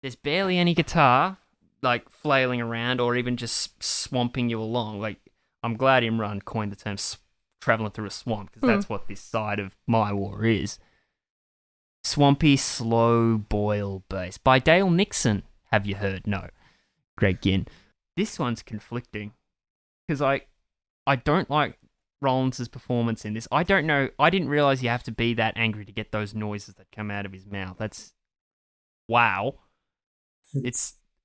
There's barely any guitar, like, flailing around or even just swamping you along. Like, I'm glad Imran coined the term traveling through a swamp, because that's what this side of my war is. Swampy, slow boil bass. By Dale Nixon, have you heard? No. Greg Ginn. This one's conflicting, because I don't like Rollins' performance in this. I don't know. I didn't realize you have to be that angry to get those noises that come out of his mouth. That's... wow.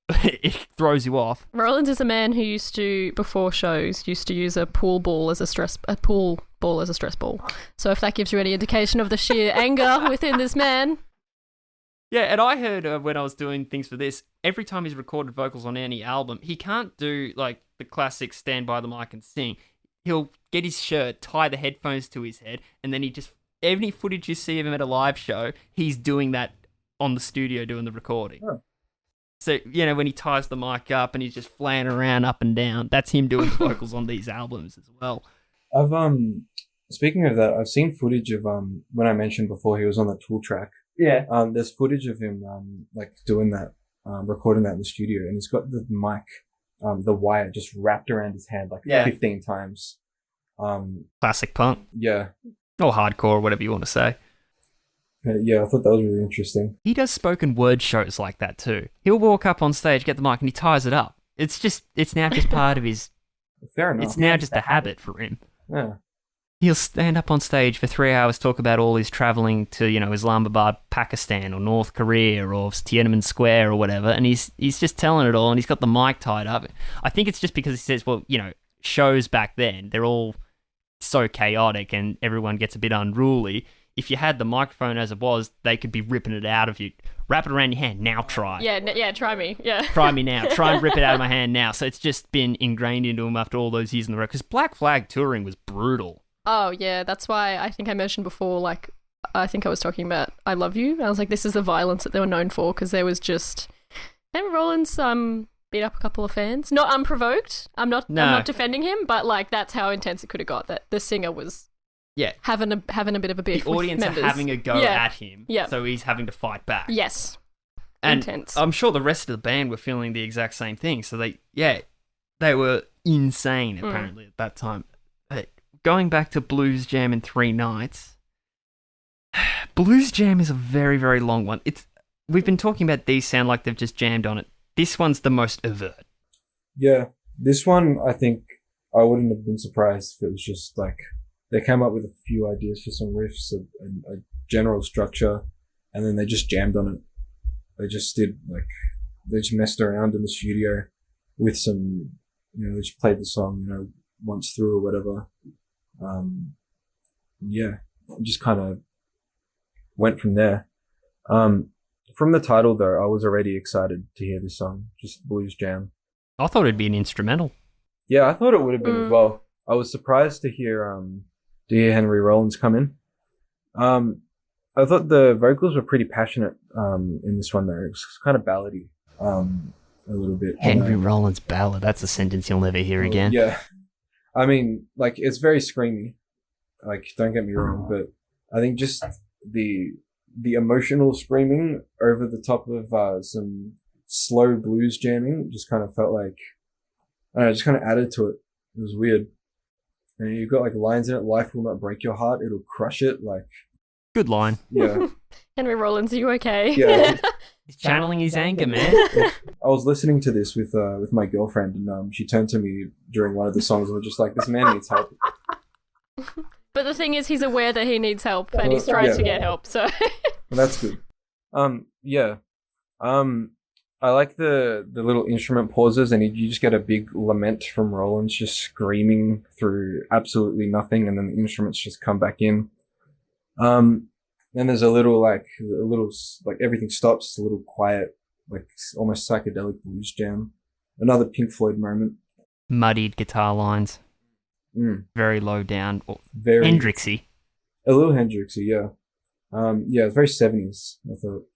It throws you off.
Rollins is a man who used to, before shows, use a pool ball as a stress ball. So if that gives you any indication of the sheer anger within this man.
Yeah, and I heard when I was doing things for this, every time he's recorded vocals on any album, he can't do like the classic stand by the mic and sing. He'll get his shirt, tie the headphones to his head, and then any footage you see of him at a live show, he's doing that on the studio doing the recording. Oh. So, when he ties the mic up and he's just flaying around up and down, that's him doing the vocals on these albums as well.
I've speaking of that, I've seen footage of when I mentioned before he was on the Tool track.
Yeah.
There's footage of him like doing that, recording that in the studio, and he's got the mic, the wire just wrapped around his hand like 15 times.
Classic punk.
Yeah.
Or hardcore, whatever you want to say.
Yeah, I thought that was really interesting.
He does spoken word shows like that too. He'll walk up on stage, get the mic, and he ties it up. It's now just part of his...
Fair enough.
It's now just a habit for him.
Yeah.
He'll stand up on stage for 3 hours, talk about all his travelling to, Islamabad, Pakistan, or North Korea, or Tiananmen Square, or whatever, and he's just telling it all, and he's got the mic tied up. I think it's just because he says, well, shows back then, they're all so chaotic, and everyone gets a bit unruly. If you had the microphone as it was, they could be ripping it out of you wrap it around your hand. Now try.
Yeah, try me. Yeah.
Try me now. Try and rip it out of my hand now. So it's just been ingrained into him after all those years in the road. Because Black Flag touring was brutal.
Oh, yeah. That's why I think I mentioned before, like, I think I was talking about I Love You. I was like, this is the violence that they were known for, because there was just... And Rollins beat up a couple of fans. Not unprovoked. I'm not defending him, but, like, that's how intense it could have got, that the singer was having a bit of a beef
The audience
with
are
members.
having a go at him, so he's having to fight back.
Yes.
And
intense.
I'm sure the rest of the band were feeling the exact same thing. So they were insane, apparently, at that time. But going back to Blues Jam in 3 nights, Blues Jam is a very, very long one. We've been talking about these sound like they've just jammed on it. This one's the most overt.
Yeah, this one, I think I wouldn't have been surprised if it was just like they came up with a few ideas for some riffs, a general structure, and then they just jammed on it. They just they just messed around in the studio with some, they just played the song, once through or whatever. Just kind of went from there. From the title, though, I was already excited to hear this song, just Blues Jam.
I thought it'd be an instrumental.
Yeah, I thought it would have been as well. I was surprised to hear Henry Rollins come in. I thought the vocals were pretty passionate in this one, though. It was kind of ballady a little bit.
Henry Rollins ballad. That's a sentence you'll never hear again.
Yeah. I mean, like, it's very screamy. Like, don't get me wrong, but I think just the emotional screaming over the top of some slow blues jamming just kind of felt like, I don't know, just kind of added to it. It was weird. And you've got like lines in it, life will not break your heart, it'll crush it. Like,
good line.
Yeah.
Henry Rollins, are you okay?
Yeah.
He's channeling his anger, man.
I was listening to this with my girlfriend, and she turned to me during one of the songs and was just like, this man needs help.
But the thing is, he's aware that he needs help, and he's trying to get help, so...
Well, that's good. I like the little instrument pauses, and you just get a big lament from Rollins just screaming through absolutely nothing, and then the instruments just come back in. Then there's a little everything stops. It's a little quiet, like almost psychedelic blues jam. Another Pink Floyd moment.
Muddied guitar lines. Very low down.
Very
Hendrixy.
A little Hendrixy, yeah. It's very 70s, I thought.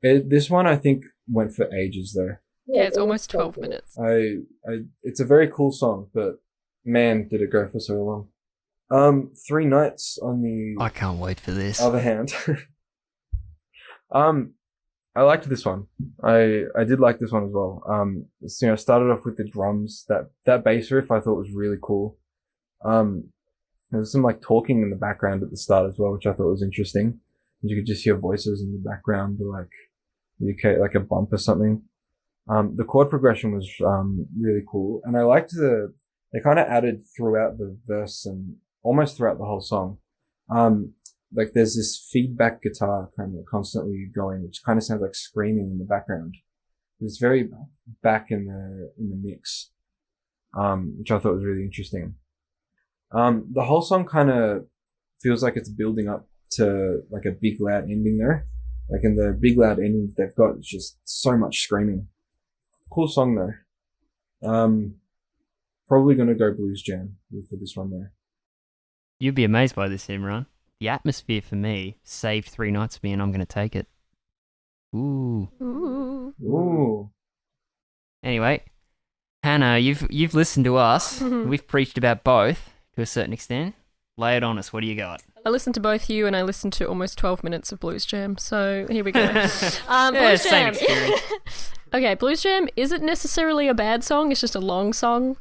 This one I think went for ages though.
Yeah, it's almost 12 minutes.
It's a very cool song, but man, did it go for so long. 3 Nights on the
I can't wait for this.
other hand. I liked this one. I did like this one as well. I started off with the drums. That bass riff I thought was really cool. There was some like talking in the background at the start as well, which I thought was interesting. You could just hear voices in the background, like a bump or something. The chord progression was really cool, and I liked they kind of added throughout the verse and almost throughout the whole song. Like there's this feedback guitar kind of constantly going, which kind of sounds like screaming in the background. It's very back in the mix, which I thought was really interesting. The whole song kind of feels like it's building up to like a big loud ending there. Like in the big loud ending they've got, it's just so much screaming. Cool song though. Probably gonna go Blues Jam for this one though.
You'd be amazed by this, Imran. The atmosphere for me saved 3 nights for me, and I'm going to take it. Ooh. Anyway, Hannah, you've listened to us. We've preached about both to a certain extent. Lay it on us. What do you got?
I listened to both you, and I listened to almost 12 minutes of Blues Jam. So here we go.
Blues
Jam.
experience.
Okay, Blues Jam isn't necessarily a bad song. It's just a long song.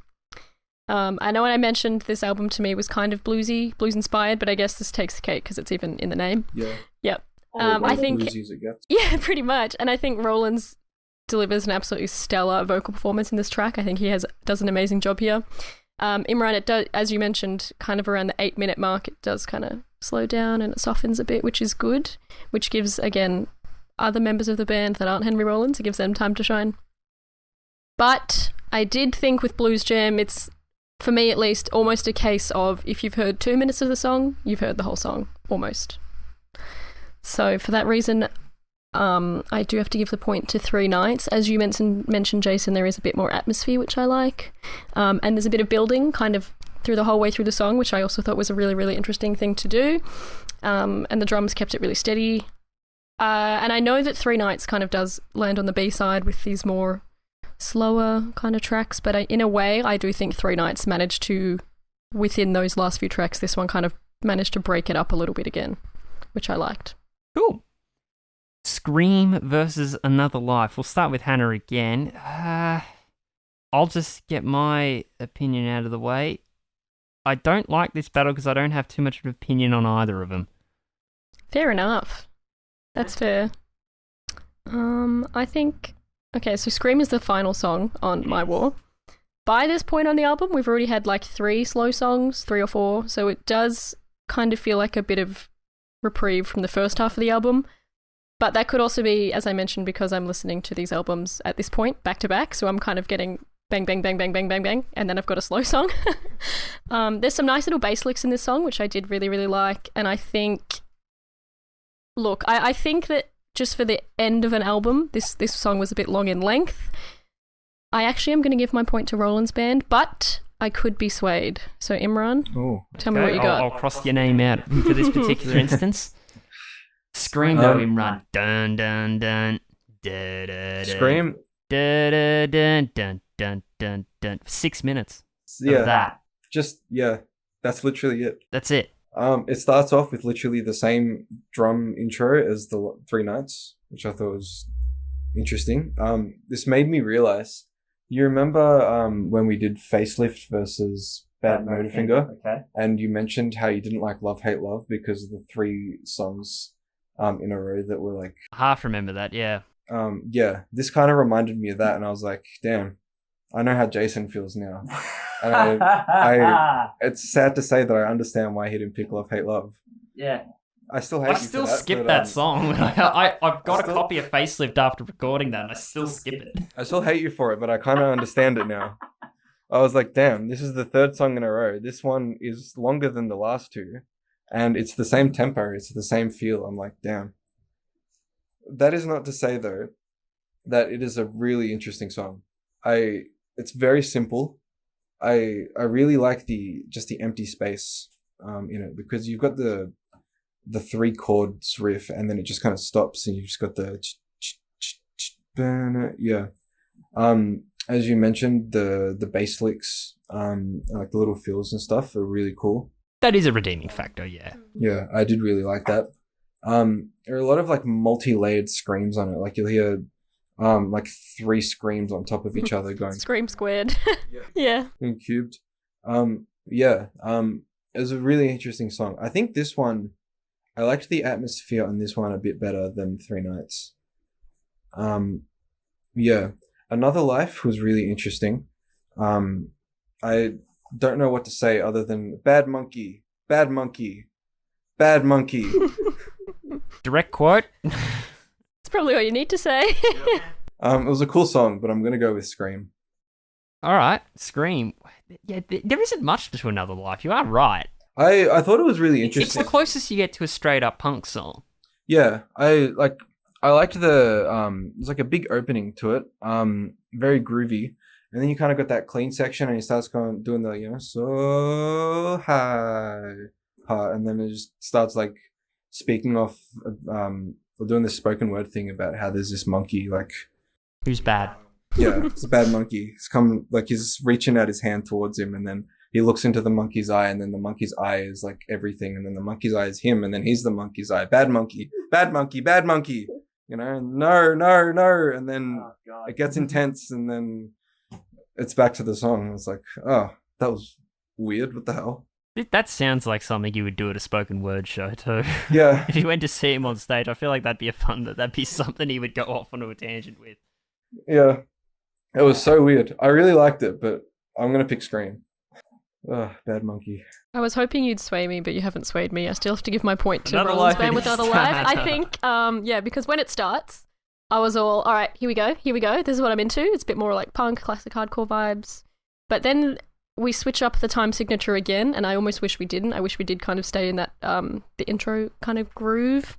I know when I mentioned this album to me was kind of bluesy, blues inspired, but I guess this takes the cake because it's even in the name.
Yeah.
Yep. I think.
Bluesy as it gets.
Yeah, pretty much. And I think Rollins delivers an absolutely stellar vocal performance in this track. I think he does an amazing job here. Imran, it does, as you mentioned, kind of around the 8-minute mark, it does kind of slow down and it softens a bit, which is good, which gives, again, other members of the band that aren't Henry Rollins, it gives them time to shine. But I did think with Blues Jam, it's, for me at least, almost a case of if you've heard 2 minutes of the song, you've heard the whole song, almost. So for that reason, I do have to give the point to Three Nights. As you mentioned, Jason, there is a bit more atmosphere, which I like. And there's a bit of building kind of through the whole way through the song, which I also thought was a really, really interesting thing to do. And the drums kept it really steady. And I know that Three Nights kind of does land on the B-side with these more slower kind of tracks, but in a way, I do think Three Nights managed to, within those last few tracks, this one kind of managed to break it up a little bit again, which I liked.
Cool. Scream versus Another Life. We'll start with Hannah again. I'll just get my opinion out of the way. I don't like this battle because I don't have too much of an opinion on either of them.
Fair enough. That's fair. I think... Okay, so Scream is the final song on My War. By this point on the album, we've already had like 3 slow songs, 3 or 4, so it does kind of feel like a bit of reprieve from the first half of the album. But that could also be, as I mentioned, because I'm listening to these albums at this point, back to back, so I'm kind of getting bang, bang, bang, bang, bang, bang, bang, and then I've got a slow song. There's some nice little bass licks in this song, which I did really, really like, and I think... Look, I think that just for the end of an album, this song was a bit long in length. I actually am going to give my point to Rollins Band, but I could be swayed. So Imran, tell me what you got.
I'll cross your name out for this particular instance. Scream, though, Imran. Dun, dun, dun. Da, da, da.
Scream.
Da, da, dun, dun, dun, dun, dun. 6 minutes of that.
That's literally it.
That's it.
It starts off with literally the same drum intro as the Three Nights, which I thought was interesting. This made me realize, you remember when we did Facelift versus Bad Motorfinger?
Okay.
And you mentioned how you didn't like Love, Hate, Love because of the 3 songs in a row that were like...
Half remember that, yeah.
This kind of reminded me of that, and I was like, damn, I know how Jason feels now. And I it's sad to say that I understand why he didn't pick Love, Hate, Love.
Yeah.
I still hate you
still
for that,
skip
but,
that song. I've got a copy of Facelift after recording that, and I still skip it.
I still hate you for it, but I kind of understand it now. I was like, damn, this is the 3rd song in a row. This one is longer than the last 2, and it's the same tempo. It's the same feel. I'm like, damn. That is not to say, though, that it is a really interesting song. It's very simple. I really like the empty space in it, because you've got the 3 chords riff, and then it just kind of stops, and you've just got the as you mentioned, the bass licks, like the little fills and stuff are really cool.
That is a redeeming factor, yeah.
Yeah, I did really like that. There are a lot of like multi-layered screams on it. Like you'll hear like 3 screams on top of each other going
Scream squared. Yeah.
And cubed. It was a really interesting song. I think this one, I liked the atmosphere on this one a bit better than Three Nights. Another Life was really interesting. I don't know what to say other than bad monkey, bad monkey, bad monkey.
Direct quote.
That's probably all you need to say.
It was a cool song, but I'm going to go with Scream.
All right, Scream. Yeah, there isn't much to Another Life. You are right.
I thought it was really interesting.
It's the closest you get to a straight up punk song.
Yeah, I liked the there's like a big opening to it. Very groovy. And then you kind of got that clean section, and he starts doing the, so high, and then it just starts like speaking off, or doing this spoken word thing about how there's this monkey, like,
who's bad.
Yeah, it's a bad monkey. He's reaching out his hand towards him, and then he looks into the monkey's eye, and then the monkey's eye is like everything, and then the monkey's eye is him, and then he's the monkey's eye. Bad monkey, bad monkey, bad monkey. No, and then it gets intense, and then it's back to the song. It's like, oh, that was weird. What the hell?
That sounds like something you would do at a spoken word show too.
Yeah.
If you went to see him on stage, I feel like that'd be something he would go off onto a tangent with.
Yeah. It was so weird. I really liked it, but I'm going to pick Scream. Ugh, bad monkey.
I was hoping you'd sway me, but you haven't swayed me. I still have to give my point to
Another
Rollins
Life
Band
it
with
is.
Another Life. I think, because when it starts, I was all right, here we go. This is what I'm into. It's a bit more like punk, classic hardcore vibes. But then we switch up the time signature again, and I almost wish we didn't. I wish we did kind of stay in that, the intro kind of groove.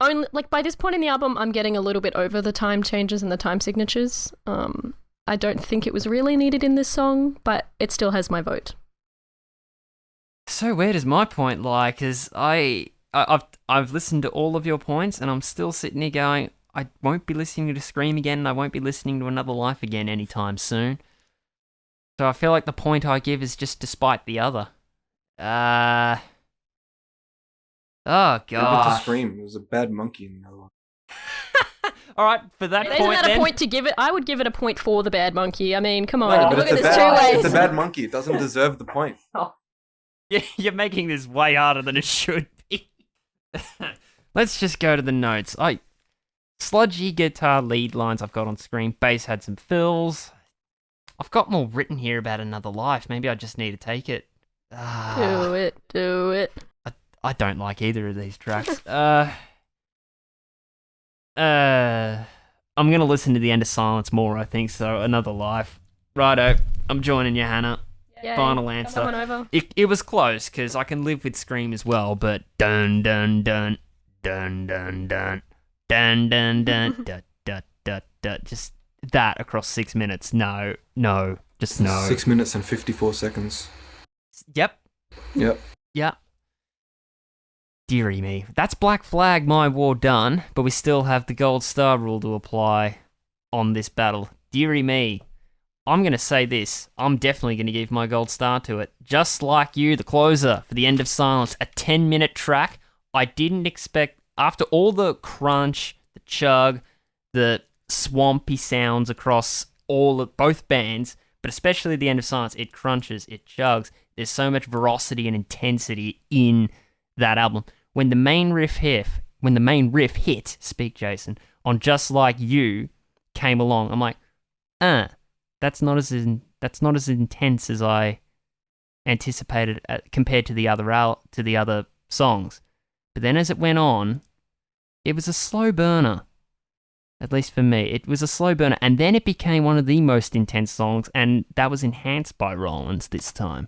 only like by this point in the album, I'm getting a little bit over the time changes and the time signatures. I don't think it was really needed in this song, but it still has my vote.
So where does my point lie? Because I've listened to all of your points, and I'm still sitting here going, I won't be listening to Scream again, and I won't be listening to Another Life again anytime soon. So I feel like the point I give is just despite the other. Oh
Give it to
god.
Scream. It was a bad monkey in the other one.
All right, for that
Isn't
point
that
then.
a point to give it? I would give it a point for the bad monkey. I mean, come on.
No, but
Look at
it's
this
a
two
bad,
ways.
it's a bad monkey. It doesn't deserve the point.
You're making this way harder than it should be. Let's just go to the notes. Sludgy guitar lead lines I've got on screen. Bass had some fills. I've got more written here about Another Life. Maybe I just need to take it.
Do it.
I don't like either of these tracks. I'm going to listen to The End of Silence more, I think, so Another Life. Righto, I'm joining you, Hannah.
Yay.
Final
Come
answer.
on over.
It was close, because I can live with Scream as well, but dun dun dun dun dun dun dun dun dun dun dun dun dun, just that across 6 minutes. No, just no.
6 minutes and 54 seconds.
Yep. Deary me. That's Black Flag, My War done, but we still have the gold star rule to apply on this battle. Deary me. I'm going to say this. I'm definitely going to give my gold star to it. Just like you, the closer for The End of Silence, a 10-minute track. I didn't expect, after all the crunch, the chug, the swampy sounds across both bands, but especially The End of Silence, it crunches, it chugs. There's so much veracity and intensity in that album. When the main riff hit, speak Jason, on Just Like You came along, I'm like, that's not as intense as I anticipated compared to the other songs. But then as it went on, it was a slow burner. At least for me, it was a slow burner, and then it became one of the most intense songs, and that was enhanced by Rollins this time.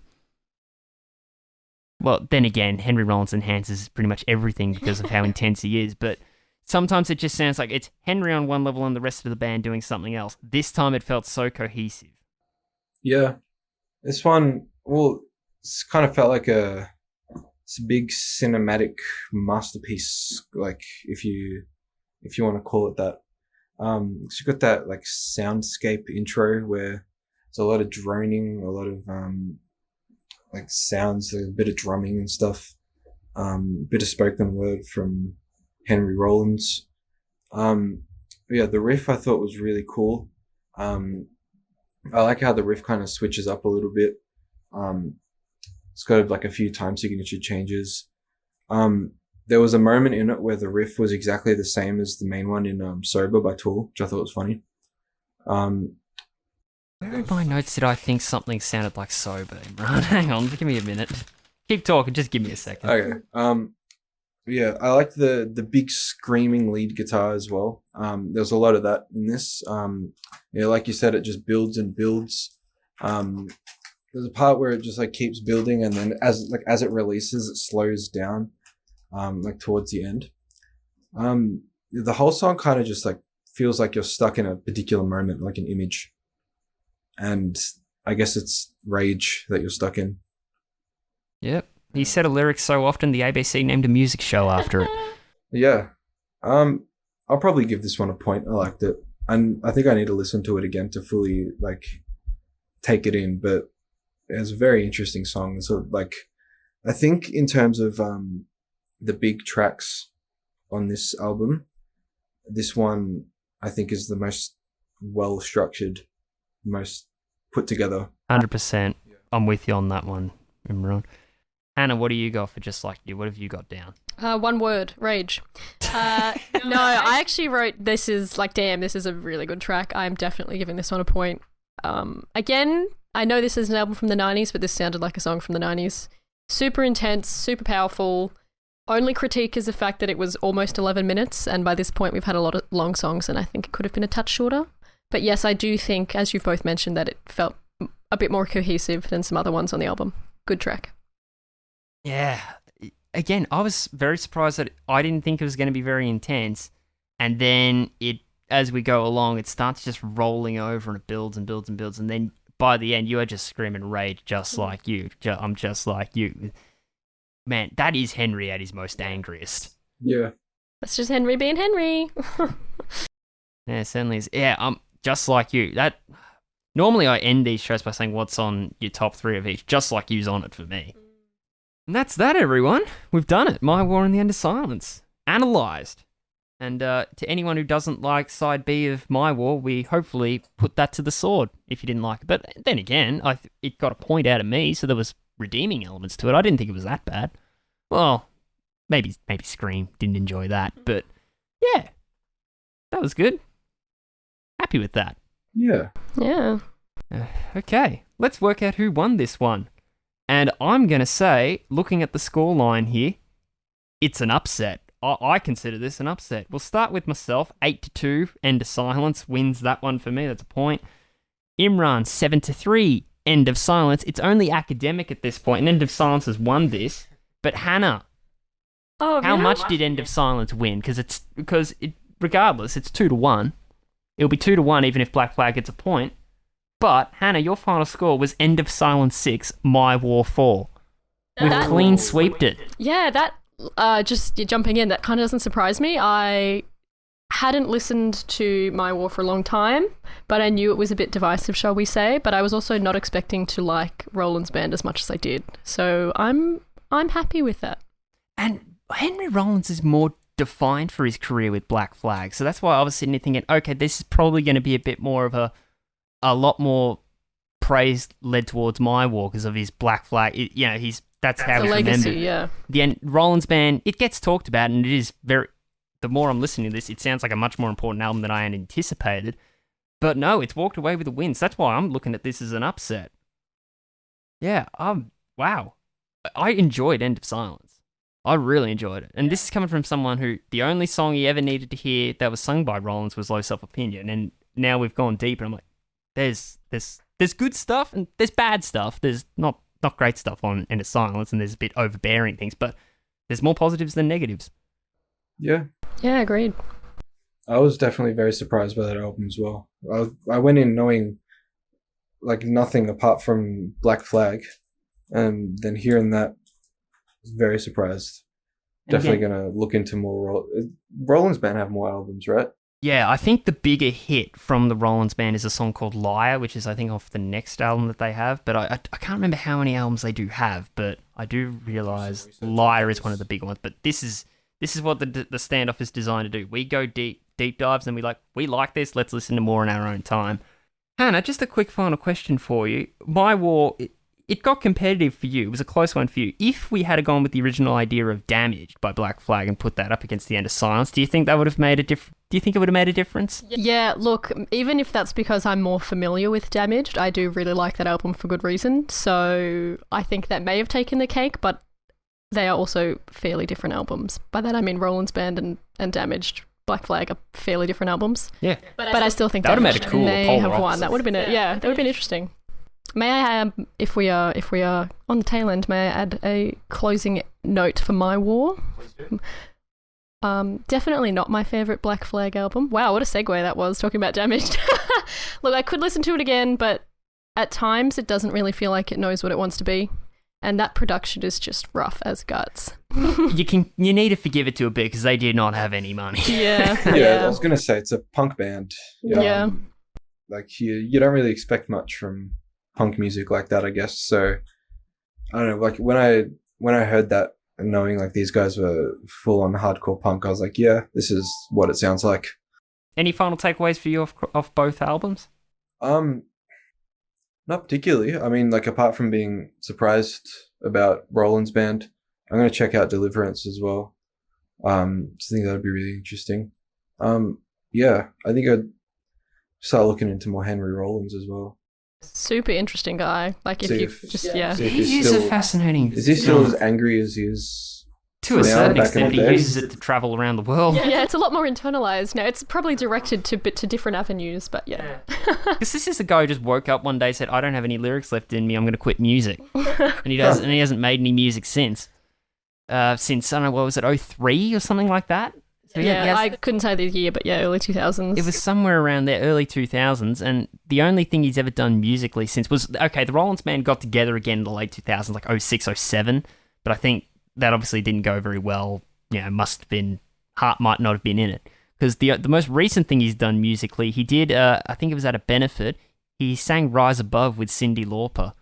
Well, then again, Henry Rollins enhances pretty much everything because of how intense he is, but sometimes it just sounds like it's Henry on one level and the rest of the band doing something else. This time it felt so cohesive. Yeah.
This one, well, it's kind of felt like it's a big cinematic masterpiece, like if you want to call it that. It's got that like soundscape intro where there's a lot of droning, a lot of like sounds, a bit of drumming and stuff, a bit of spoken word from Henry Rollins. Yeah, the riff I thought was really cool. I like how the riff kind of switches up a little bit. It's got like a few time signature changes. There was a moment in it where the riff was exactly the same as the main one in Sober by Tool, which I thought was funny.
Where in my notes did I think something sounded like Sober, Imran? Hang on, give me a minute. Keep talking, just give me a second.
Okay. Yeah, I like the big screaming lead guitar as well. There's a lot of that in this. Yeah, like you said, it just builds and builds. There's a part where it just like keeps building, and then as it releases, it slows down, like towards the end. The whole song kind of just like feels like you're stuck in a particular moment, like an image. And I guess it's rage that you're stuck in.
Yep. He said a lyric so often, the ABC named a music show after it.
Yeah. I'll probably give this one a point. I liked it. And I think I need to listen to it again to fully like take it in, but it's a very interesting song. So like, I think in terms of the big tracks on this album, this one I think is the most well structured, most put together.
100%. I'm with you on that one, Imran. Hannah, what do you got for Just Like You? What have you got down?
One word, rage. No, I actually wrote this is like, damn, this is a really good track. I'm definitely giving this one a point. Again, I know this is an album from the 90s, but this sounded like a song from the 90s. Super intense, super powerful. Only critique is the fact that it was almost 11 minutes, and by this point we've had a lot of long songs, and I think it could have been a touch shorter. But yes, I do think, as you've both mentioned, that it felt a bit more cohesive than some other ones on the album. Good track.
Yeah, again, I was very surprised that I didn't think it was going to be very intense. And then as we go along, it starts just rolling over and it builds and builds and builds. And then by the end, you are just screaming rage just like you. I'm just like you. Man, that is Henry at his most angriest.
Yeah.
That's just Henry being Henry.
Yeah, it certainly is. Yeah, just like you. That normally I end these shows by saying what's on your top 3 of each. Just like you's on it for me. And that's that, everyone. We've done it. My War and the End of Silence. Analysed. And to anyone who doesn't like side B of My War, we hopefully put that to the sword if you didn't like it. But then again, it got a point out of me, so there was redeeming elements to it. I didn't think it was that bad. Well, maybe Scream didn't enjoy that, but yeah, that was good. Happy with that.
Yeah.
Yeah.
Okay, let's work out who won this one. And I'm going to say, looking at the scoreline here, it's an upset. I consider this an upset. We'll start with myself. 8-2, End of Silence wins that one for me. That's a point. Imran, 7-3, End of Silence. It's only academic at this point, and End of Silence has won this. But Hannah, how much did End of Silence win? Because regardless, it's 2-1. It'll be 2-1 even if Black Flag gets a point. But Hannah, your final score was End of Silence 6, My War 4. We've clean sweeped it.
Yeah, that. Just jumping in, that kind of doesn't surprise me. I hadn't listened to My War for a long time, but I knew it was a bit divisive, shall we say. But I was also not expecting to like Rollins Band as much as I did, so I'm happy with that.
And Henry Rollins is more defined for his career with Black Flag, so that's why I was sitting there thinking, okay, this is probably going to be a bit more of a lot more praise led towards My War because of his Black Flag. That's how
the
he's
legacy,
remembered.
yeah.
The Rollins Band, it gets talked about, and it is very. The more I'm listening to this, it sounds like a much more important album than I had anticipated. But no, it's walked away with a win. So that's why I'm looking at this as an upset. Yeah, wow. I enjoyed End of Silence. I really enjoyed it. And this is coming from someone who the only song he ever needed to hear that was sung by Rollins was Low Self Opinion. And now we've gone deep, and I'm like, there's good stuff and there's bad stuff. There's not great stuff on End of Silence, and there's a bit overbearing things, but there's more positives than negatives.
Yeah.
Yeah, agreed.
I was definitely very surprised by that album as well. I went in knowing like nothing apart from Black Flag, and then hearing that, I was very surprised. Definitely going to look into more. Rollins Band have more albums, right?
Yeah, I think the bigger hit from the Rollins Band is a song called Liar, which is, I think, off the next album that they have. But I can't remember how many albums they do have, but I do realise Liar is one of the big ones. But this is what the standoff is designed to do. We go deep dives, and we like this, let's listen to more in our own time. Hannah, just a quick final question for you. My War, it got competitive for you. It was a close one for you. If we had gone with the original idea of Damaged by Black Flag and put that up against the End of Silence, do you think that would have made a difference? Do you think it would have made a difference?
Yeah, look, even if that's because I'm more familiar with Damaged, I do really like that album for good reason. So I think that may have taken the cake, but they are also fairly different albums. By that I mean Rollins Band and Damaged, Black Flag are fairly different albums.
Yeah.
But I still think
that would have made a cool
may
polar
have won.
opposites.
That would have been that would have been interesting. May I add, if we are on the tail end, may I add a closing note for My War? Definitely not my favourite Black Flag album. Wow, what a segue that was, talking about Damaged. Look, I could listen to it again, but at times it doesn't really feel like it knows what it wants to be. And that production is just rough as guts.
You need to forgive it to a bit because they did not have any money.
Yeah.
I was gonna say it's a punk band.
Yeah.
Like you don't really expect much from punk music like that, I guess. So I don't know. Like when I heard that and knowing like these guys were full on hardcore punk, I was like, yeah, this is what it sounds like.
Any final takeaways for you off both albums?
Not particularly. I mean, like apart from being surprised about Rollins Band, I'm going to check out Deliverance as well. I think that would be really interesting. Yeah, I think I'd start looking into more Henry Rollins as well.
Super interesting guy. Like if
See
you
if-
just
see if he's
He's
still-
a fascinating...
Is he still as angry as he is?
To a
now,
certain
back in
extent,
the
he
day?
uses it to travel around the world.
Yeah, it's a lot more internalized now. It's probably directed to different avenues, but yeah.
Because this is a guy who just woke up one day and said, I don't have any lyrics left in me, I'm going to quit music. And he hasn't made any music since. since, I don't know, what was it, '03 or something like that? So
Yeah, I couldn't say the year, but yeah, early 2000s.
it was somewhere around there, early 2000s, and the only thing he's ever done musically since was, okay, the Rollins Band got together again in the late 2000s, like '06, '07, but I think that obviously didn't go very well. Must have been, Heart might not have been in it. Because the most recent thing he's done musically, he did, I think it was at a benefit, he sang Rise Above with Cyndi Lauper.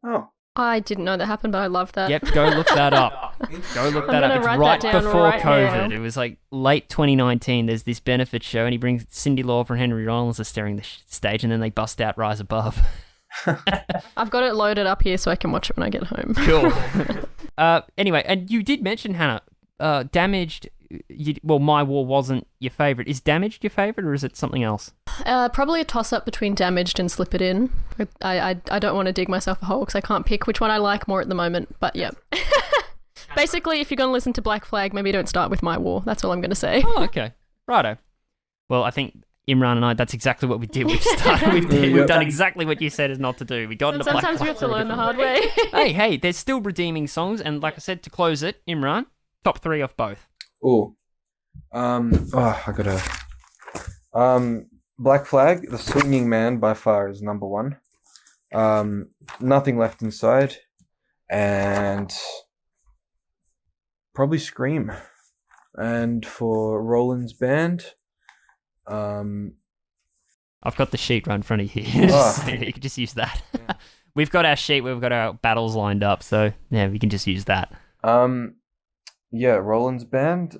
Oh.
I didn't know that happened, but I love that.
Yep, go look that up. Go look that up. It's right before COVID. It was like late 2019. There's this benefit show, and he brings Cyndi Lauper and Henry Rollins are staring the stage, and then they bust out Rise Above.
I've got it loaded up here so I can watch it when I get home.
Cool. Anyway, and you did mention, Hannah, Damaged. My War wasn't your favourite. Is Damaged your favourite, or is it something else?
Probably a toss-up between Damaged and Slip It In. I don't want to dig myself a hole because I can't pick which one I like more at the moment, but yeah. Basically, if you're going to listen to Black Flag, maybe don't start with My War. That's all I'm going to say.
Oh, okay. Righto. Well, I think Imran and I, that's exactly what we did. We've done exactly what you said is not to do. We got into Black Flag.
Sometimes we have to learn the hard way.
Hey, there's still redeeming songs, and like I said, to close it, Imran, top 3 off both.
Oh. I gotta. Black Flag, The Swinging Man by far is number 1. Nothing Left Inside, and probably Scream. And for Rollins Band,
I've got the sheet right in front of you. You can just use that. Yeah. We've got our sheet, we've got our battles lined up, so yeah, we can just use that.
Yeah, Rollins Band,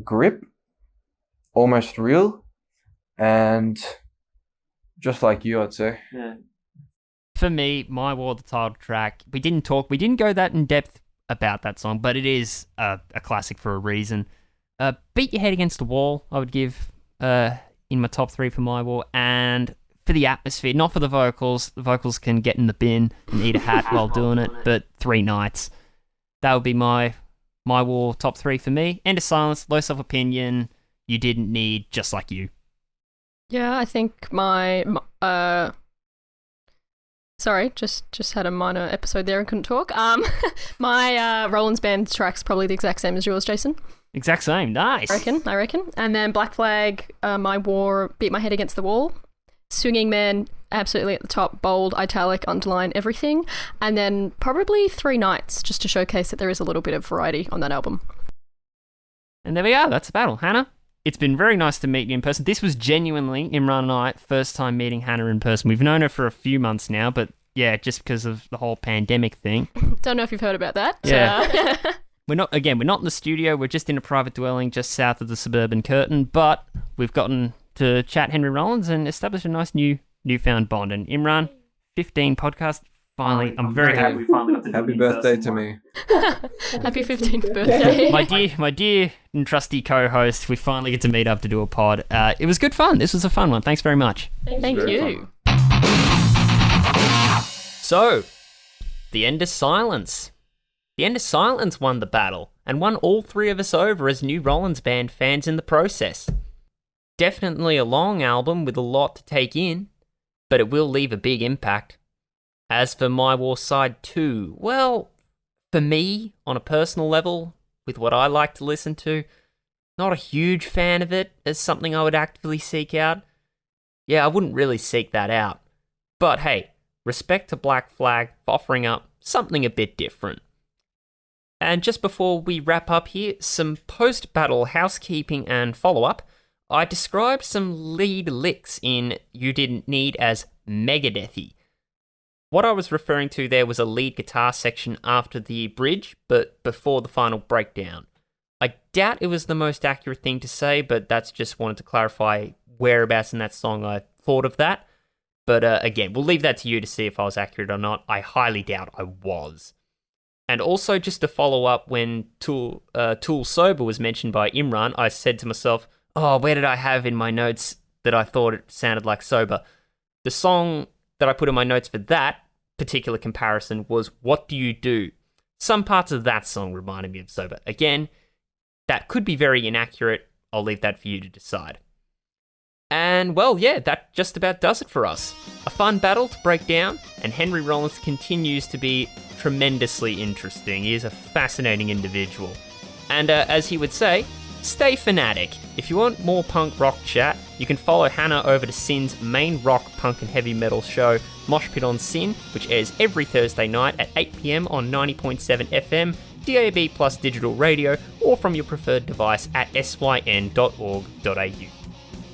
Grip, Almost Real, and Just Like You, I'd say.
Yeah. For me, My War, the title track, we didn't go that in depth about that song, but it is a classic for a reason. Beat Your Head Against the Wall, I would give in my top 3 for My War, and for the atmosphere, not for the vocals. The vocals can get in the bin and eat a hat while doing it, but 3 nights. That would be my War top 3 for me. End of Silence, Low Self-Opinion, You Didn't Need, Just Like You.
Yeah, I think sorry, just had a minor episode there and couldn't talk. My Rollins Band track's probably the exact same as yours, Jason.
Exact same, nice.
I reckon. And then Black Flag, My War, Beat My Head Against the Wall. Swinging Man, absolutely at the top, bold, italic, underline, everything. And then probably 3 Nights, just to showcase that there is a little bit of variety on that album.
And there we are, that's a battle. Hannah, it's been very nice to meet you in person. This was genuinely, Imran and I, first time meeting Hannah in person. We've known her for a few months now, but yeah, just because of the whole pandemic thing.
Don't know if you've heard about that.
Yeah. We're not in the studio, we're just in a private dwelling just south of the suburban curtain, but we've gotten to chat Henry Rollins and establish a nice newfound bond. And Imran, 15 podcast, finally, I'm very happy we finally got to do
Happy birthday to me.
Happy 15th birthday.
my dear and trusty co-host, we finally get to meet up to do a pod. It was good fun. This was a fun one. Thanks very much.
Thank you.
So, The End of Silence. The End of Silence won the battle and won all 3 of us over as new Rollins Band fans in the process. Definitely a long album with a lot to take in, but it will leave a big impact. As for My War Side 2, well, for me, on a personal level, with what I like to listen to, not a huge fan of it as something I would actively seek out. Yeah, I wouldn't really seek that out. But hey, respect to Black Flag for offering up something a bit different. And just before we wrap up here, some post-battle housekeeping and follow-up. I described some lead licks in You Didn't Need as Megadethy. What I was referring to there was a lead guitar section after the bridge, but before the final breakdown. I doubt it was the most accurate thing to say, but that's just wanted to clarify whereabouts in that song I thought of that. But again, we'll leave that to you to see if I was accurate or not. I highly doubt I was. And also, just to follow up, when Tool Sober was mentioned by Imran, I said to myself, oh, where did I have in my notes that I thought it sounded like Sober? The song that I put in my notes for that particular comparison was What Do You Do? Some parts of that song reminded me of Sober. Again, that could be very inaccurate. I'll leave that for you to decide. And And well, yeah, that just about does it for us. A fun battle to break down, and Henry Rollins continues to be tremendously interesting. He is a fascinating individual. And as he would say, stay fanatic. If you want more punk rock chat, you can follow Hannah over to Sin's main rock, punk and heavy metal show, Mosh Pit on Sin, which airs every Thursday night at 8 PM on 90.7 FM, DAB plus digital radio, or from your preferred device at syn.org.au.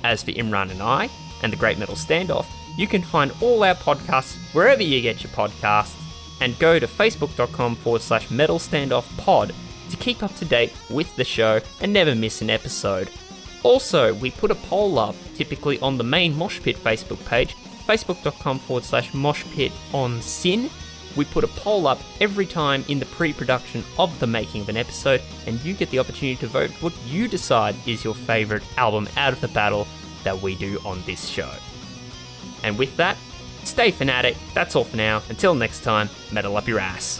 As for Imran and I, and the Great Metal Standoff, you can find all our podcasts wherever you get your podcasts, and go to facebook.com/Metal Standoff Pod to keep up to date with the show and never miss an episode. Also, we put a poll up, typically on the main Mosh Pit Facebook page, facebook.com/moshpit on Sin. We put a poll up every time in the pre-production of the making of an episode, and you get the opportunity to vote what you decide is your favourite album out of the battle that we do on this show. And with that, stay fanatic. That's all for now. Until next time, metal up your ass.